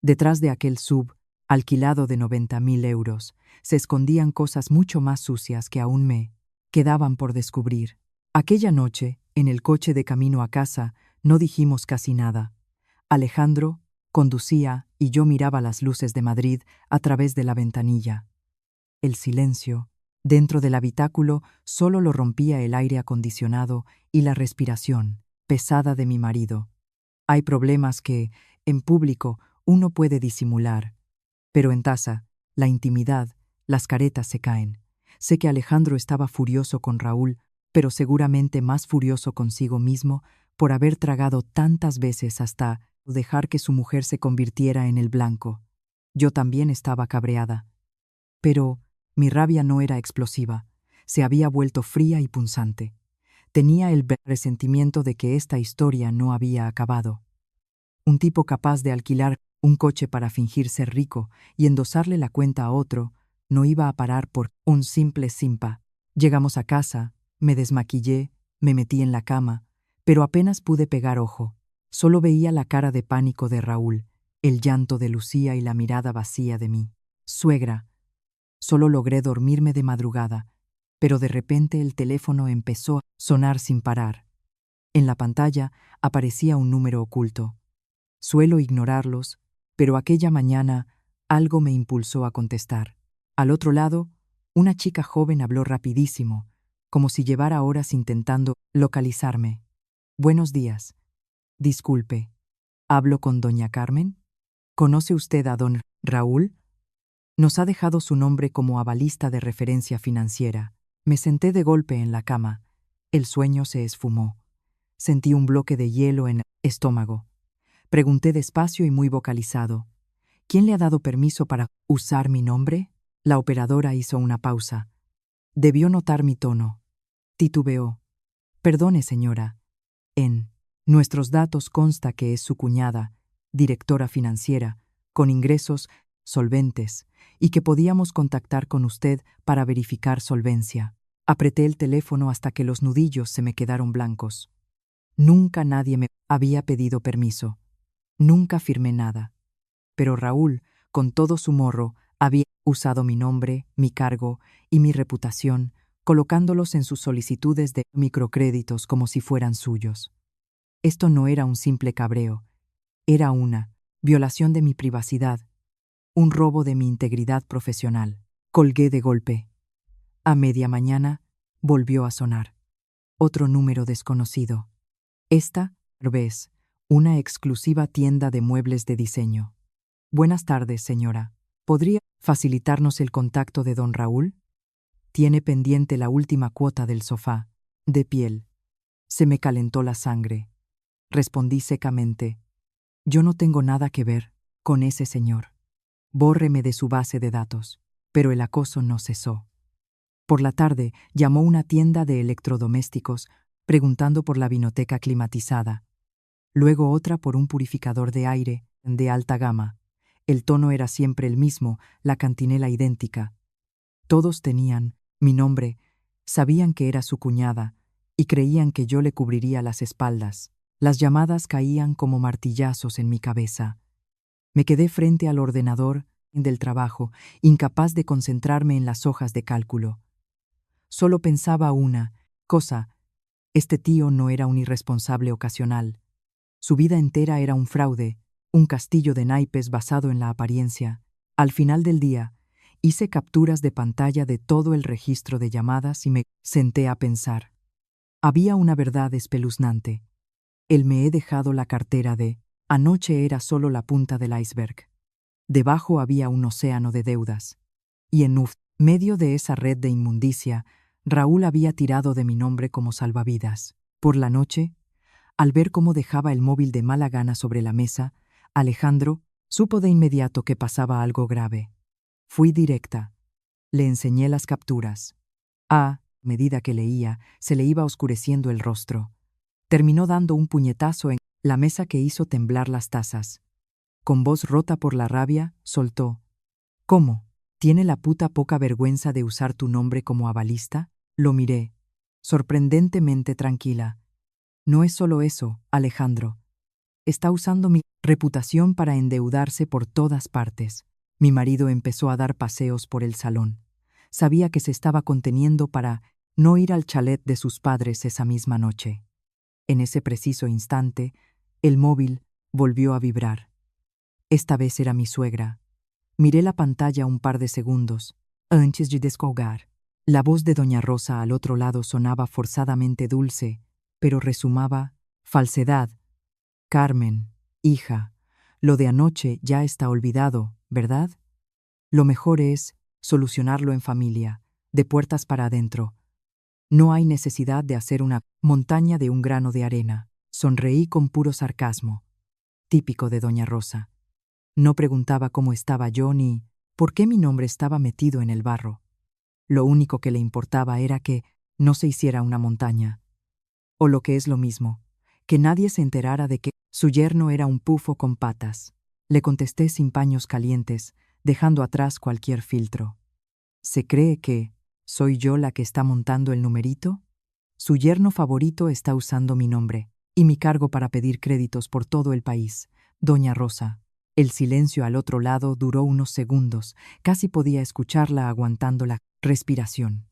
Detrás de aquel sub, alquilado de 90.000 euros, se escondían cosas mucho más sucias que aún me quedaban por descubrir. Aquella noche, en el coche de camino a casa, no dijimos casi nada. Alejandro conducía y yo miraba las luces de Madrid a través de la ventanilla. El silencio dentro del habitáculo solo lo rompía el aire acondicionado y la respiración pesada de mi marido. Hay problemas que, en público, uno puede disimular, pero en casa, la intimidad, las caretas se caen. Sé que Alejandro estaba furioso con Raúl, pero seguramente más furioso consigo mismo por haber tragado tantas veces hasta dejar que su mujer se convirtiera en el blanco. Yo también estaba cabreada. Pero mi rabia no era explosiva, se había vuelto fría y punzante. Tenía el presentimiento de que esta historia no había acabado. Un tipo capaz de alquilar un coche para fingir ser rico y endosarle la cuenta a otro, no iba a parar por un simple simpa. Llegamos a casa, me desmaquillé, me metí en la cama, pero apenas pude pegar ojo. Solo veía la cara de pánico de Raúl, el llanto de Lucía y la mirada vacía de mí. Suegra. Solo logré dormirme de madrugada, pero de repente el teléfono empezó a sonar sin parar. En la pantalla aparecía un número oculto. Suelo ignorarlos, pero aquella mañana algo me impulsó a contestar. Al otro lado, una chica joven habló rapidísimo, como si llevara horas intentando localizarme. Buenos días. Disculpe, ¿hablo con doña Carmen? ¿Conoce usted a don Raúl? Nos ha dejado su nombre como avalista de referencia financiera. Me senté de golpe en la cama. El sueño se esfumó. Sentí un bloque de hielo en el estómago. Pregunté despacio y muy vocalizado. ¿Quién le ha dado permiso para usar mi nombre? La operadora hizo una pausa. Debió notar mi tono. Titubeó. Perdone, señora. En nuestros datos consta que es su cuñada, directora financiera, con ingresos solventes, y que podíamos contactar con usted para verificar solvencia. Apreté el teléfono hasta que los nudillos se me quedaron blancos. Nunca nadie me había pedido permiso. Nunca firmé nada. Pero Raúl, con todo su morro, había usado mi nombre, mi cargo y mi reputación, colocándolos en sus solicitudes de microcréditos como si fueran suyos. Esto no era un simple cabreo, era una violación de mi privacidad, un robo de mi integridad profesional. Colgué de golpe. A media mañana volvió a sonar. Otro número desconocido. Esta vez, una exclusiva tienda de muebles de diseño. Buenas tardes, señora. ¿Podría facilitarnos el contacto de don Raúl? Tiene pendiente la última cuota del sofá, de piel. Se me calentó la sangre. Respondí secamente. Yo no tengo nada que ver con ese señor. Bórreme de su base de datos. Pero el acoso no cesó. Por la tarde llamó una tienda de electrodomésticos preguntando por la vinoteca climatizada. Luego otra por un purificador de aire de alta gama. El tono era siempre el mismo, la cantinela idéntica. Todos tenían mi nombre, sabían que era su cuñada y creían que yo le cubriría las espaldas. Las llamadas caían como martillazos en mi cabeza. Me quedé frente al ordenador del trabajo, incapaz de concentrarme en las hojas de cálculo. Solo pensaba una cosa: este tío no era un irresponsable ocasional. Su vida entera era un fraude, un castillo de naipes basado en la apariencia. Al final del día, hice capturas de pantalla de todo el registro de llamadas y me senté a pensar. Había una verdad espeluznante. El me he dejado la cartera de anoche era solo la punta del iceberg. Debajo había un océano de deudas. Y en medio de esa red de inmundicia, Raúl había tirado de mi nombre como salvavidas. Por la noche, al ver cómo dejaba el móvil de mala gana sobre la mesa, Alejandro supo de inmediato que pasaba algo grave. Fui directa. Le enseñé las capturas. A medida que leía, se le iba oscureciendo el rostro. Terminó dando un puñetazo en la mesa que hizo temblar las tazas. Con voz rota por la rabia, soltó. ¿Cómo? ¿Tiene la puta poca vergüenza de usar tu nombre como avalista? Lo miré, sorprendentemente tranquila. No es solo eso, Alejandro. Está usando mi reputación para endeudarse por todas partes. Mi marido empezó a dar paseos por el salón. Sabía que se estaba conteniendo para no ir al chalet de sus padres esa misma noche. En ese preciso instante, el móvil volvió a vibrar. Esta vez era mi suegra. Miré la pantalla un par de segundos, antes de descolgar. La voz de doña Rosa al otro lado sonaba forzadamente dulce, pero resumaba falsedad. Carmen, hija, lo de anoche ya está olvidado, ¿verdad? Lo mejor es solucionarlo en familia, de puertas para adentro. No hay necesidad de hacer una montaña de un grano de arena. Sonreí con puro sarcasmo. típico de doña Rosa. No preguntaba cómo estaba yo ni por qué mi nombre estaba metido en el barro. Lo único que le importaba era que no se hiciera una montaña. O lo que es lo mismo, que nadie se enterara de que su yerno era un pufo con patas. Le contesté sin paños calientes, dejando atrás cualquier filtro. ¿Se cree que soy yo la que está montando el numerito? Su yerno favorito está usando mi nombre y mi cargo para pedir créditos por todo el país, doña Rosa. El silencio al otro lado duró unos segundos, casi podía escucharla aguantando la respiración.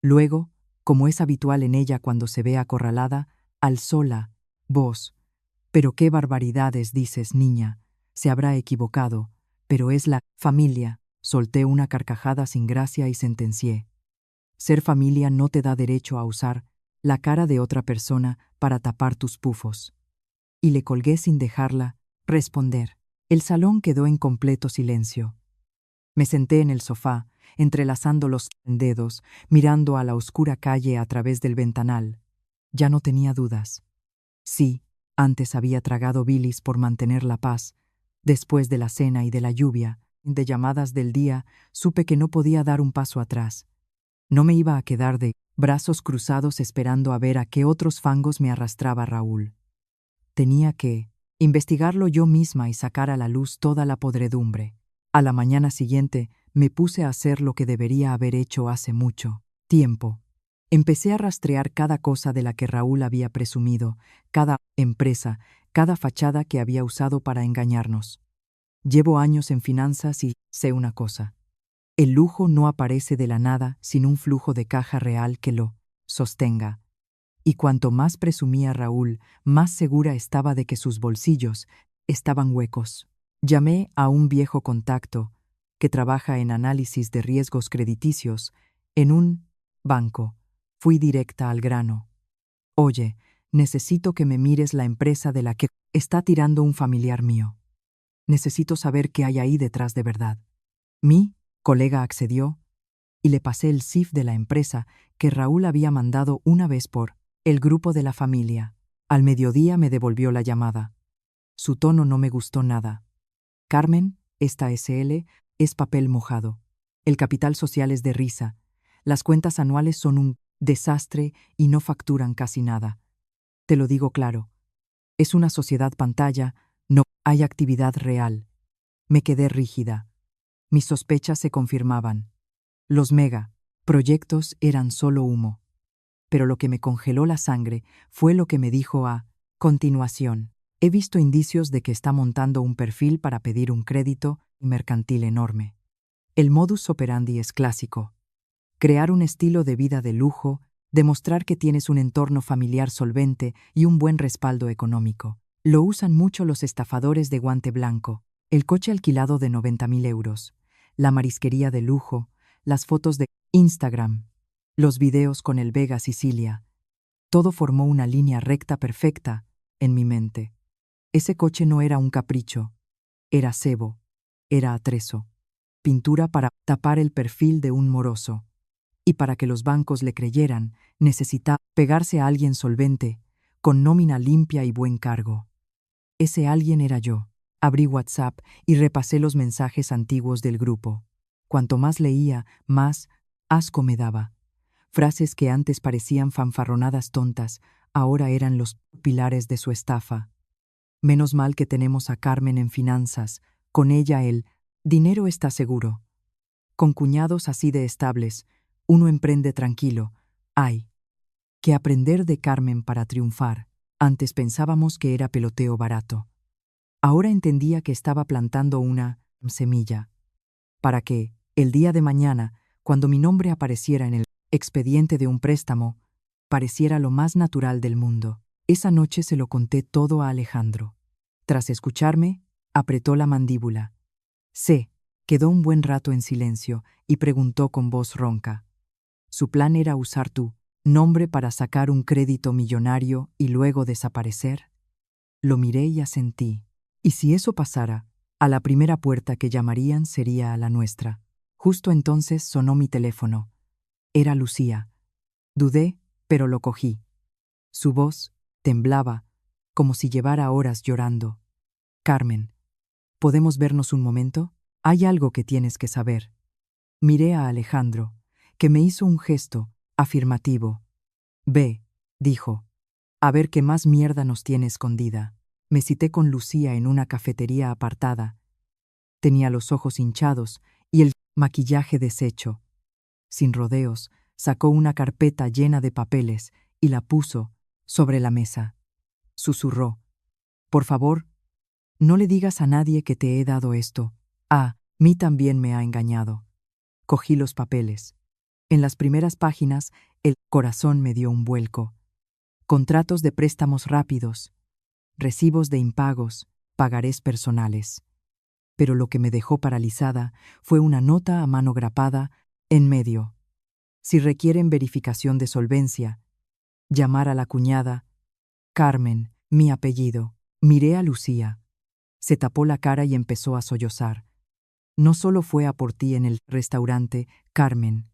Luego, como es habitual en ella cuando se ve acorralada, alzó la voz. «Pero qué barbaridades dices, niña. Se habrá equivocado, pero es la familia». Solté una carcajada sin gracia y sentencié. Ser familia no te da derecho a usar la cara de otra persona para tapar tus pufos. Y le colgué sin dejarla responder. El salón quedó en completo silencio. Me senté en el sofá, entrelazando los dedos, mirando a la oscura calle a través del ventanal. Ya no tenía dudas. Sí, antes había tragado bilis por mantener la paz. Después de la cena y de la lluvia, de llamadas del día, supe que no podía dar un paso atrás. No me iba a quedar de brazos cruzados esperando a ver a qué otros fangos me arrastraba Raúl. Tenía que investigarlo yo misma y sacar a la luz toda la podredumbre. A la mañana siguiente me puse a hacer lo que debería haber hecho hace mucho tiempo. Empecé a rastrear cada cosa de la que Raúl había presumido, cada empresa, cada fachada que había usado para engañarnos. Llevo años en finanzas y sé una cosa. El lujo no aparece de la nada sin un flujo de caja real que lo sostenga. Y cuanto más presumía Raúl, más segura estaba de que sus bolsillos estaban huecos. Llamé a un viejo contacto que trabaja en análisis de riesgos crediticios en un banco. Fui directa al grano. Oye, necesito que me mires la empresa de la que está tirando un familiar mío. Necesito saber qué hay ahí detrás de verdad. Mi colega accedió y le pasé el CIF de la empresa que Raúl había mandado una vez por el grupo de la familia. Al mediodía me devolvió la llamada. Su tono no me gustó nada. Carmen, esta SL es papel mojado. El capital social es de risa. Las cuentas anuales son un desastre y no facturan casi nada. Te lo digo claro. Es una sociedad pantalla, no hay actividad real. Me quedé rígida. Mis sospechas se confirmaban. Los mega proyectos eran solo humo. Pero lo que me congeló la sangre fue lo que me dijo a continuación. He visto indicios de que está montando un perfil para pedir un crédito mercantil enorme. El modus operandi es clásico. Crear un estilo de vida de lujo, demostrar que tienes un entorno familiar solvente y un buen respaldo económico. Lo usan mucho los estafadores de guante blanco. El coche alquilado de 90.000 euros, la marisquería de lujo, las fotos de Instagram, los videos con el Vega Sicilia. Todo formó una línea recta perfecta en mi mente. Ese coche no era un capricho, era cebo, era atrezo, pintura para tapar el perfil de un moroso. Y para que los bancos le creyeran, necesitaba pegarse a alguien solvente, con nómina limpia y buen cargo. Ese alguien era yo. Abrí WhatsApp y repasé los mensajes antiguos del grupo. Cuanto más leía, más asco me daba. Frases que antes parecían fanfarronadas tontas, ahora eran los pilares de su estafa. Menos mal que tenemos a Carmen en finanzas. Con ella el dinero está seguro. Con cuñados así de estables, uno emprende tranquilo. Hay que aprender de Carmen para triunfar. Antes pensábamos que era peloteo barato. Ahora entendía que estaba plantando una semilla. Para que, el día de mañana, cuando mi nombre apareciera en el expediente de un préstamo, pareciera lo más natural del mundo. Esa noche se lo conté todo a Alejandro. Tras escucharme, apretó la mandíbula. Quedó un buen rato en silencio y preguntó con voz ronca. Su plan era usar tu nombre para sacar un crédito millonario y luego desaparecer. Lo miré y asentí. Y si eso pasara, a la primera puerta que llamarían sería a la nuestra. Justo entonces sonó mi teléfono. Era Lucía. Dudé, pero lo cogí. Su voz temblaba, como si llevara horas llorando. Carmen, ¿podemos vernos un momento? Hay algo que tienes que saber. Miré a Alejandro, que me hizo un gesto afirmativo. Ve, dijo. A ver qué más mierda nos tiene escondida. Me cité con Lucía en una cafetería apartada. Tenía los ojos hinchados y el maquillaje deshecho. Sin rodeos, sacó una carpeta llena de papeles y la puso sobre la mesa. Susurró. Por favor, no le digas a nadie que te he dado esto. Mí también me ha engañado. Cogí los papeles. En las primeras páginas, el corazón me dio un vuelco. Contratos de préstamos rápidos, recibos de impagos, pagarés personales. Pero lo que me dejó paralizada fue una nota a mano grapada en medio. Si requieren verificación de solvencia, llamar a la cuñada, Carmen, mi apellido. Miré a Lucía. Se tapó la cara y empezó a sollozar. No solo fue a por ti en el restaurante, Carmen.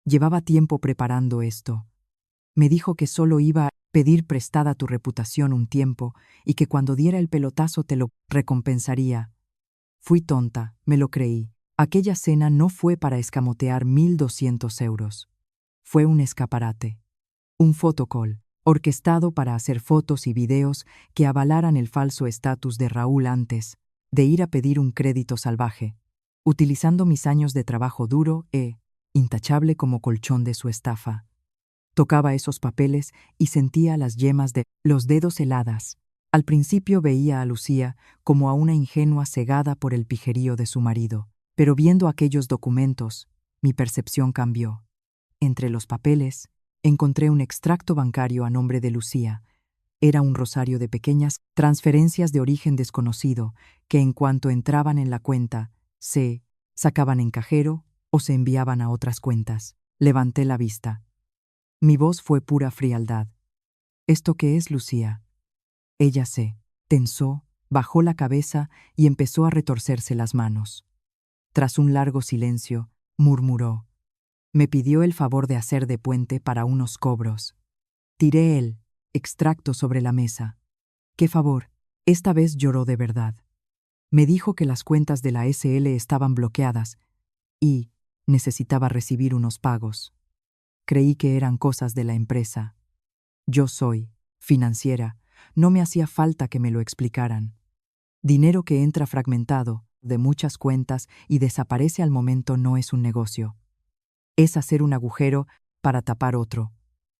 Llevaba tiempo preparando esto. Me dijo que solo iba a pedir prestada tu reputación un tiempo y que cuando diera el pelotazo te lo recompensaría. Fui tonta, me lo creí. Aquella cena no fue para escamotear 1.200 euros. Fue un escaparate. Un photocall, orquestado para hacer fotos y videos que avalaran el falso estatus de Raúl antes de ir a pedir un crédito salvaje, utilizando mis años de trabajo duro intachable como colchón de su estafa. Tocaba esos papeles y sentía las yemas de los dedos heladas. Al principio veía a Lucía como a una ingenua cegada por el pijerío de su marido, pero viendo aquellos documentos, mi percepción cambió. Entre los papeles, encontré un extracto bancario a nombre de Lucía. Era un rosario de pequeñas transferencias de origen desconocido que en cuanto entraban en la cuenta, se sacaban en cajero o se enviaban a otras cuentas. Levanté la vista. Mi voz fue pura frialdad. ¿Esto qué es, Lucía? Ella se tensó, bajó la cabeza y empezó a retorcerse las manos. Tras un largo silencio, murmuró. Me pidió el favor de hacer de puente para unos cobros. Tiré el extracto sobre la mesa. ¿Qué favor? Esta vez lloró de verdad. Me dijo que las cuentas de la SL estaban bloqueadas y necesitaba recibir unos pagos. Creí que eran cosas de la empresa. Yo soy financiera, no me hacía falta que me lo explicaran. Dinero que entra fragmentado, de muchas cuentas y desaparece al momento no es un negocio. Es hacer un agujero para tapar otro.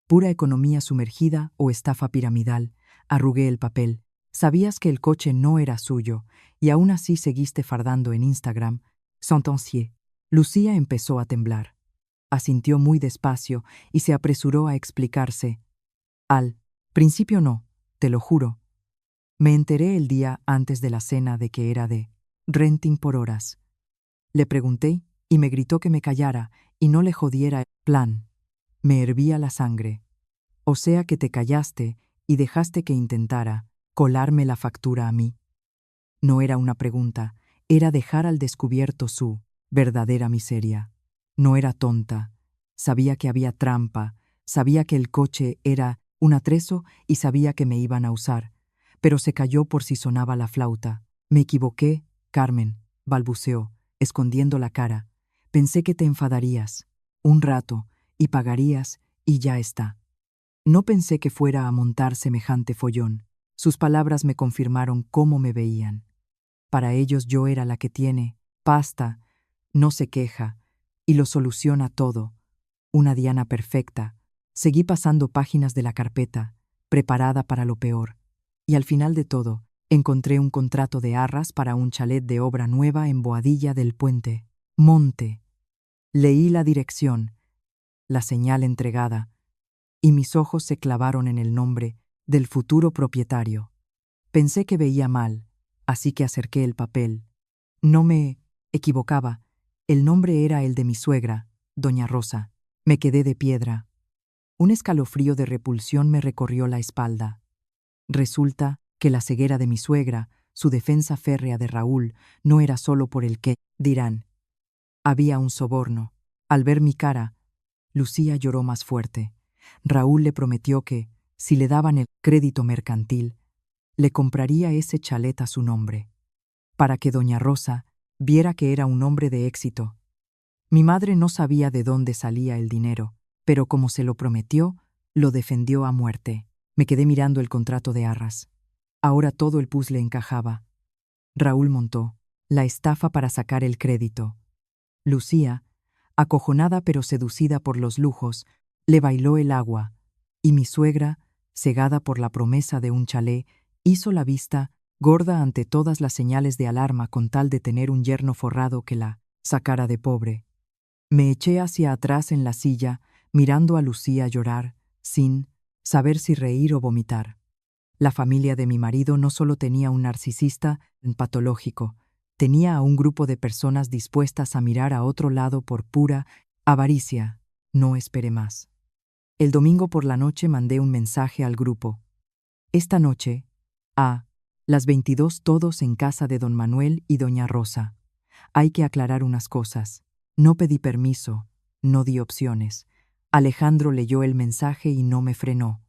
Pura economía sumergida o estafa piramidal. Arrugué el papel. Sabías que el coche no era suyo y aún así seguiste fardando en Instagram. Sentencié. Lucía empezó a temblar. Asintió muy despacio y se apresuró a explicarse. Al principio no, te lo juro. Me enteré el día antes de la cena de que era de renting por horas. Le pregunté y me gritó que me callara y no le jodiera el plan. Me hervía la sangre. O sea que te callaste y dejaste que intentara colarme la factura a mí. No era una pregunta, era dejar al descubierto su verdadera miseria. No era tonta. Sabía que había trampa, sabía que el coche era un atrezo y sabía que me iban a usar, pero se calló por si sonaba la flauta. Me equivoqué, Carmen, balbuceó, escondiendo la cara. Pensé que te enfadarías. Un rato, y pagarías, y ya está. No pensé que fuera a montar semejante follón. Sus palabras me confirmaron cómo me veían. Para ellos yo era la que tiene pasta, no se queja, y lo soluciona todo. Una diana perfecta. Seguí pasando páginas de la carpeta, preparada para lo peor. Y al final de todo, encontré un contrato de arras para un chalet de obra nueva en Boadilla del Puente. Monte. Leí la dirección, la señal entregada, y mis ojos se clavaron en el nombre del futuro propietario. Pensé que veía mal, así que acerqué el papel. No me equivocaba, el nombre era el de mi suegra, doña Rosa. Me quedé de piedra. Un escalofrío de repulsión me recorrió la espalda. Resulta que la ceguera de mi suegra, su defensa férrea de Raúl, no era solo por el qué dirán. Había un soborno. Al ver mi cara, Lucía lloró más fuerte. Raúl le prometió que, si le daban el crédito mercantil, le compraría ese chalet a su nombre, para que doña Rosa viera que era un hombre de éxito. Mi madre no sabía de dónde salía el dinero, pero como se lo prometió, lo defendió a muerte. Me quedé mirando el contrato de arras. Ahora todo el puzzle encajaba. Raúl montó la estafa para sacar el crédito. Lucía, acojonada pero seducida por los lujos, le bailó el agua, y mi suegra, cegada por la promesa de un chalé, hizo la vista gorda ante todas las señales de alarma con tal de tener un yerno forrado que la sacara de pobre. Me eché hacia atrás en la silla, mirando a Lucía llorar, sin saber si reír o vomitar. La familia de mi marido no solo tenía un narcisista patológico, tenía a un grupo de personas dispuestas a mirar a otro lado por pura avaricia. No esperé más. El domingo por la noche mandé un mensaje al grupo. Esta noche, a las 22 todos en casa de don Manuel y doña Rosa. Hay que aclarar unas cosas. No pedí permiso, no di opciones. Alejandro leyó el mensaje y no me frenó.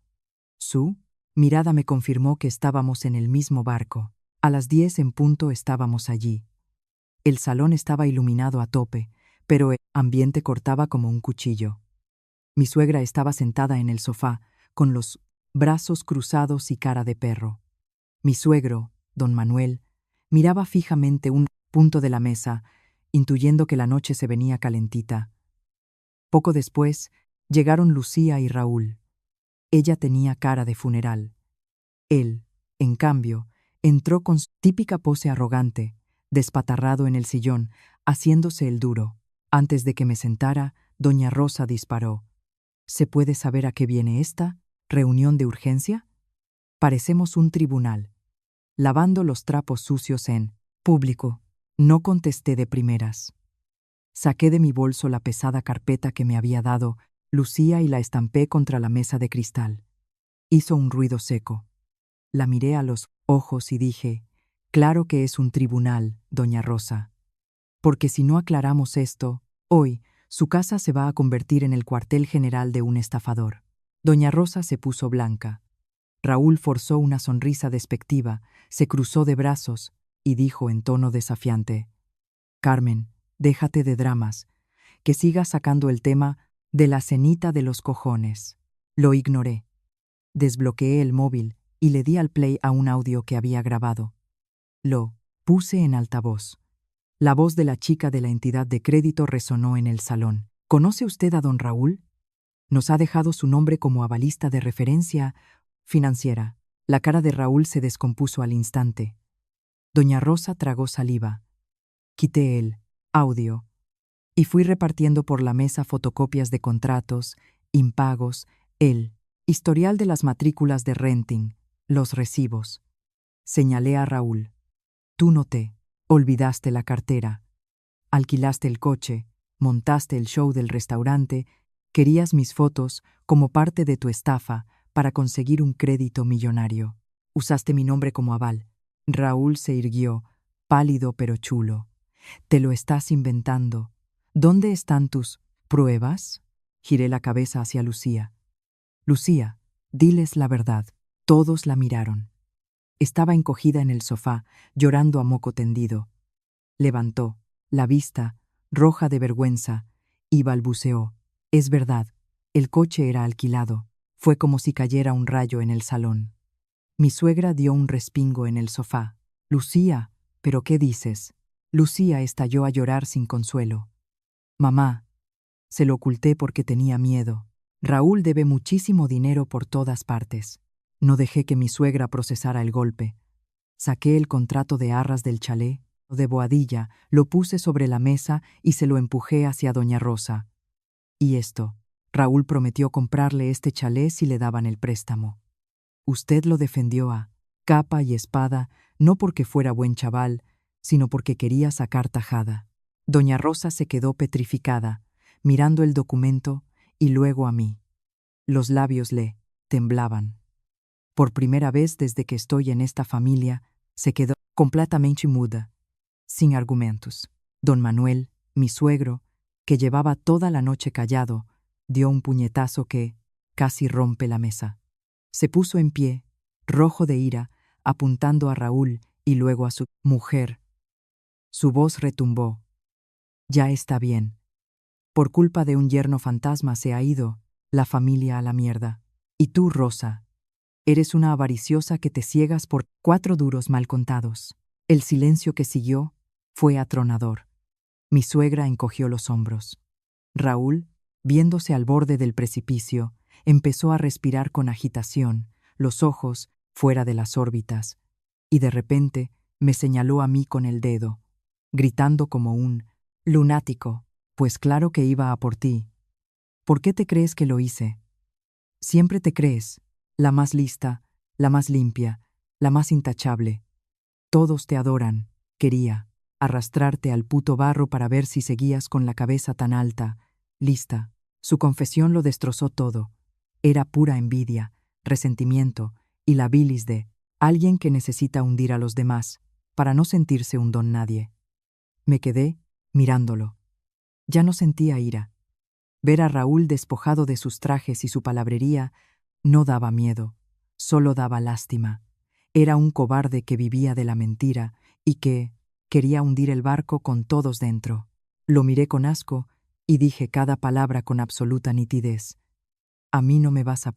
Su mirada me confirmó que estábamos en el mismo barco. A las 10 en punto estábamos allí. El salón estaba iluminado a tope, pero el ambiente cortaba como un cuchillo. Mi suegra estaba sentada en el sofá, con los brazos cruzados y cara de perro. Mi suegro, don Manuel, miraba fijamente un punto de la mesa, intuyendo que la noche se venía calentita. Poco después, llegaron Lucía y Raúl. Ella tenía cara de funeral. Él, en cambio, entró con su típica pose arrogante, despatarrado en el sillón, haciéndose el duro. Antes de que me sentara, doña Rosa disparó. ¿Se puede saber a qué viene esta reunión de urgencia? Parecemos un tribunal. Lavando los trapos sucios en público. No contesté de primeras. Saqué de mi bolso la pesada carpeta que me había dado Lucía y la estampé contra la mesa de cristal. Hizo un ruido seco. La miré a los ojos y dije, claro que es un tribunal, doña Rosa. Porque si no aclaramos esto, hoy, su casa se va a convertir en el cuartel general de un estafador. Doña Rosa se puso blanca. Raúl forzó una sonrisa despectiva, se cruzó de brazos y dijo en tono desafiante, Carmen, déjate de dramas, que sigas sacando el tema de la cenita de los cojones. Lo ignoré. Desbloqueé el móvil y le di al play a un audio que había grabado. Lo puse en altavoz. La voz de la chica de la entidad de crédito resonó en el salón. ¿Conoce usted a don Raúl? Nos ha dejado su nombre como avalista de referencia financiera. La cara de Raúl se descompuso al instante. Doña Rosa tragó saliva. Quité el audio y fui repartiendo por la mesa fotocopias de contratos, impagos, el historial de las matrículas de renting, los recibos. Señalé a Raúl. Tú no te olvidaste la cartera. Alquilaste el coche, montaste el show del restaurante, querías mis fotos como parte de tu estafa para conseguir un crédito millonario. Usaste mi nombre como aval. Raúl se irguió, pálido pero chulo. Te lo estás inventando. ¿Dónde están tus pruebas? Giré la cabeza hacia Lucía. Lucía, diles la verdad. Todos la miraron. Estaba encogida en el sofá, llorando a moco tendido. Levantó la vista, roja de vergüenza, y balbuceó. Es verdad, el coche era alquilado. Fue como si cayera un rayo en el salón. Mi suegra dio un respingo en el sofá. Lucía, ¿pero qué dices? Lucía estalló a llorar sin consuelo. Mamá, se lo oculté porque tenía miedo. Raúl debe muchísimo dinero por todas partes. No dejé que mi suegra procesara el golpe. Saqué el contrato de arras del chalé, de Boadilla, lo puse sobre la mesa y se lo empujé hacia doña Rosa. Y esto, Raúl prometió comprarle este chalé si le daban el préstamo. Usted lo defendió a capa y espada, no porque fuera buen chaval, sino porque quería sacar tajada. Doña Rosa se quedó petrificada, mirando el documento y luego a mí. Los labios le temblaban. Por primera vez desde que estoy en esta familia, se quedó completamente muda, sin argumentos. Don Manuel, mi suegro, que llevaba toda la noche callado, dio un puñetazo que casi rompe la mesa. Se puso en pie, rojo de ira, apuntando a Raúl y luego a su mujer. Su voz retumbó. Ya está bien. Por culpa de un yerno fantasma se ha ido la familia a la mierda. Y tú, Rosa, eres una avariciosa que te ciegas por 4 duros mal contados. El silencio que siguió fue atronador. Mi suegra encogió los hombros. Raúl, viéndose al borde del precipicio, empezó a respirar con agitación, los ojos fuera de las órbitas, y de repente me señaló a mí con el dedo, gritando como un lunático, pues claro que iba a por ti. ¿Por qué te crees que lo hice? Siempre te crees, la más lista, la más limpia, la más intachable. Todos te adoran, quería arrastrarte al puto barro para ver si seguías con la cabeza tan alta, lista. Su confesión lo destrozó todo. Era pura envidia, resentimiento y la bilis de alguien que necesita hundir a los demás para no sentirse un don nadie. Me quedé mirándolo. Ya no sentía ira. Ver a Raúl despojado de sus trajes y su palabrería no daba miedo, solo daba lástima. Era un cobarde que vivía de la mentira y que quería hundir el barco con todos dentro. Lo miré con asco y dije cada palabra con absoluta nitidez. A mí no me vas a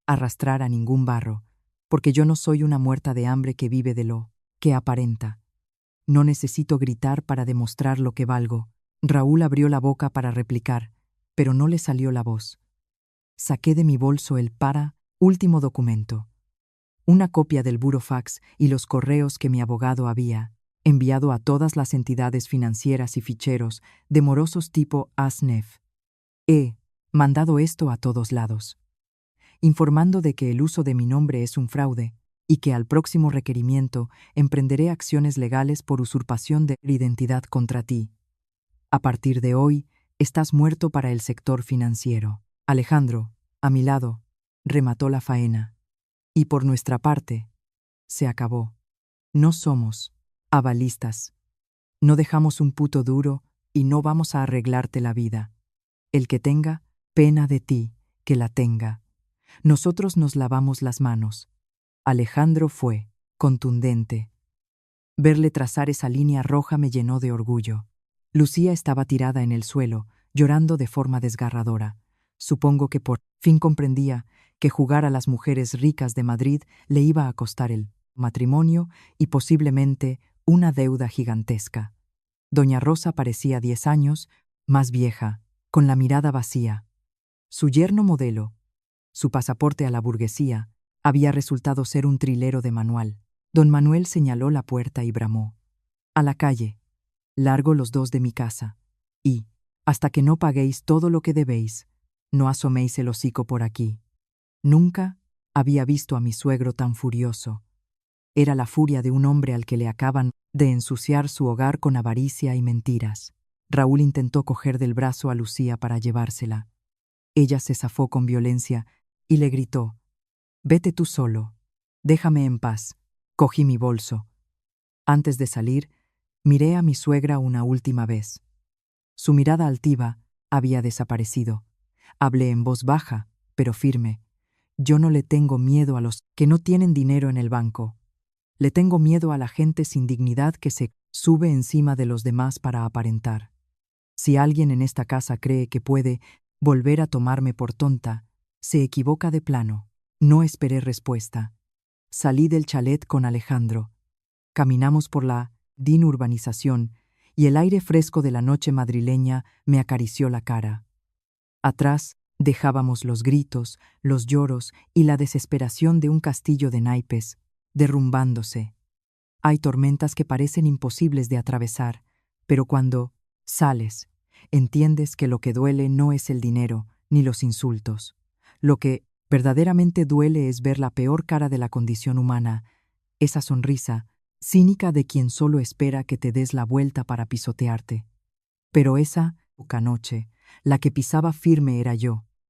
arrastrar a ningún barro, porque yo no soy una muerta de hambre que vive de lo que aparenta. No necesito gritar para demostrar lo que valgo. Raúl abrió la boca para replicar, pero no le salió la voz. Saqué de mi bolso el último documento. Una copia del burofax y los correos que mi abogado había enviado a todas las entidades financieras y ficheros de morosos tipo ASNEF. He mandado esto a todos lados, informando de que el uso de mi nombre es un fraude y que al próximo requerimiento emprenderé acciones legales por usurpación de identidad contra ti. A partir de hoy, estás muerto para el sector financiero. Alejandro, a mi lado, remató la faena. Y por nuestra parte, se acabó. No somos avalistas. No dejamos un puto duro y no vamos a arreglarte la vida. El que tenga pena de ti, que la tenga. Nosotros nos lavamos las manos. Alejandro fue contundente. Verle trazar esa línea roja me llenó de orgullo. Lucía estaba tirada en el suelo, llorando de forma desgarradora. Supongo que por fin comprendía que jugar a las mujeres ricas de Madrid le iba a costar el matrimonio y posiblemente una deuda gigantesca. Doña Rosa parecía 10 años más vieja, con la mirada vacía. Su yerno modelo, su pasaporte a la burguesía, había resultado ser un trilero de manual. Don Manuel señaló la puerta y bramó. A la calle. Largo los dos de mi casa. Y, hasta que no paguéis todo lo que debéis, no asoméis el hocico por aquí. Nunca había visto a mi suegro tan furioso. Era la furia de un hombre al que le acaban de ensuciar su hogar con avaricia y mentiras. Raúl intentó coger del brazo a Lucía para llevársela. Ella se zafó con violencia y le gritó: «Vete tú solo. Déjame en paz». Cogí mi bolso. Antes de salir, miré a mi suegra una última vez. Su mirada altiva había desaparecido. Hablé en voz baja, pero firme. Yo no le tengo miedo a los que no tienen dinero en el banco. Le tengo miedo a la gente sin dignidad que se sube encima de los demás para aparentar. Si alguien en esta casa cree que puede volver a tomarme por tonta, se equivoca de plano. No esperé respuesta. Salí del chalet con Alejandro. Caminamos por la urbanización y el aire fresco de la noche madrileña me acarició la cara. Atrás dejábamos los gritos, los lloros y la desesperación de un castillo de naipes, derrumbándose. Hay tormentas que parecen imposibles de atravesar, pero cuando sales, entiendes que lo que duele no es el dinero ni los insultos. Lo que verdaderamente duele es ver la peor cara de la condición humana, esa sonrisa cínica de quien solo espera que te des la vuelta para pisotearte. Pero esa poca noche, la que pisaba firme era yo.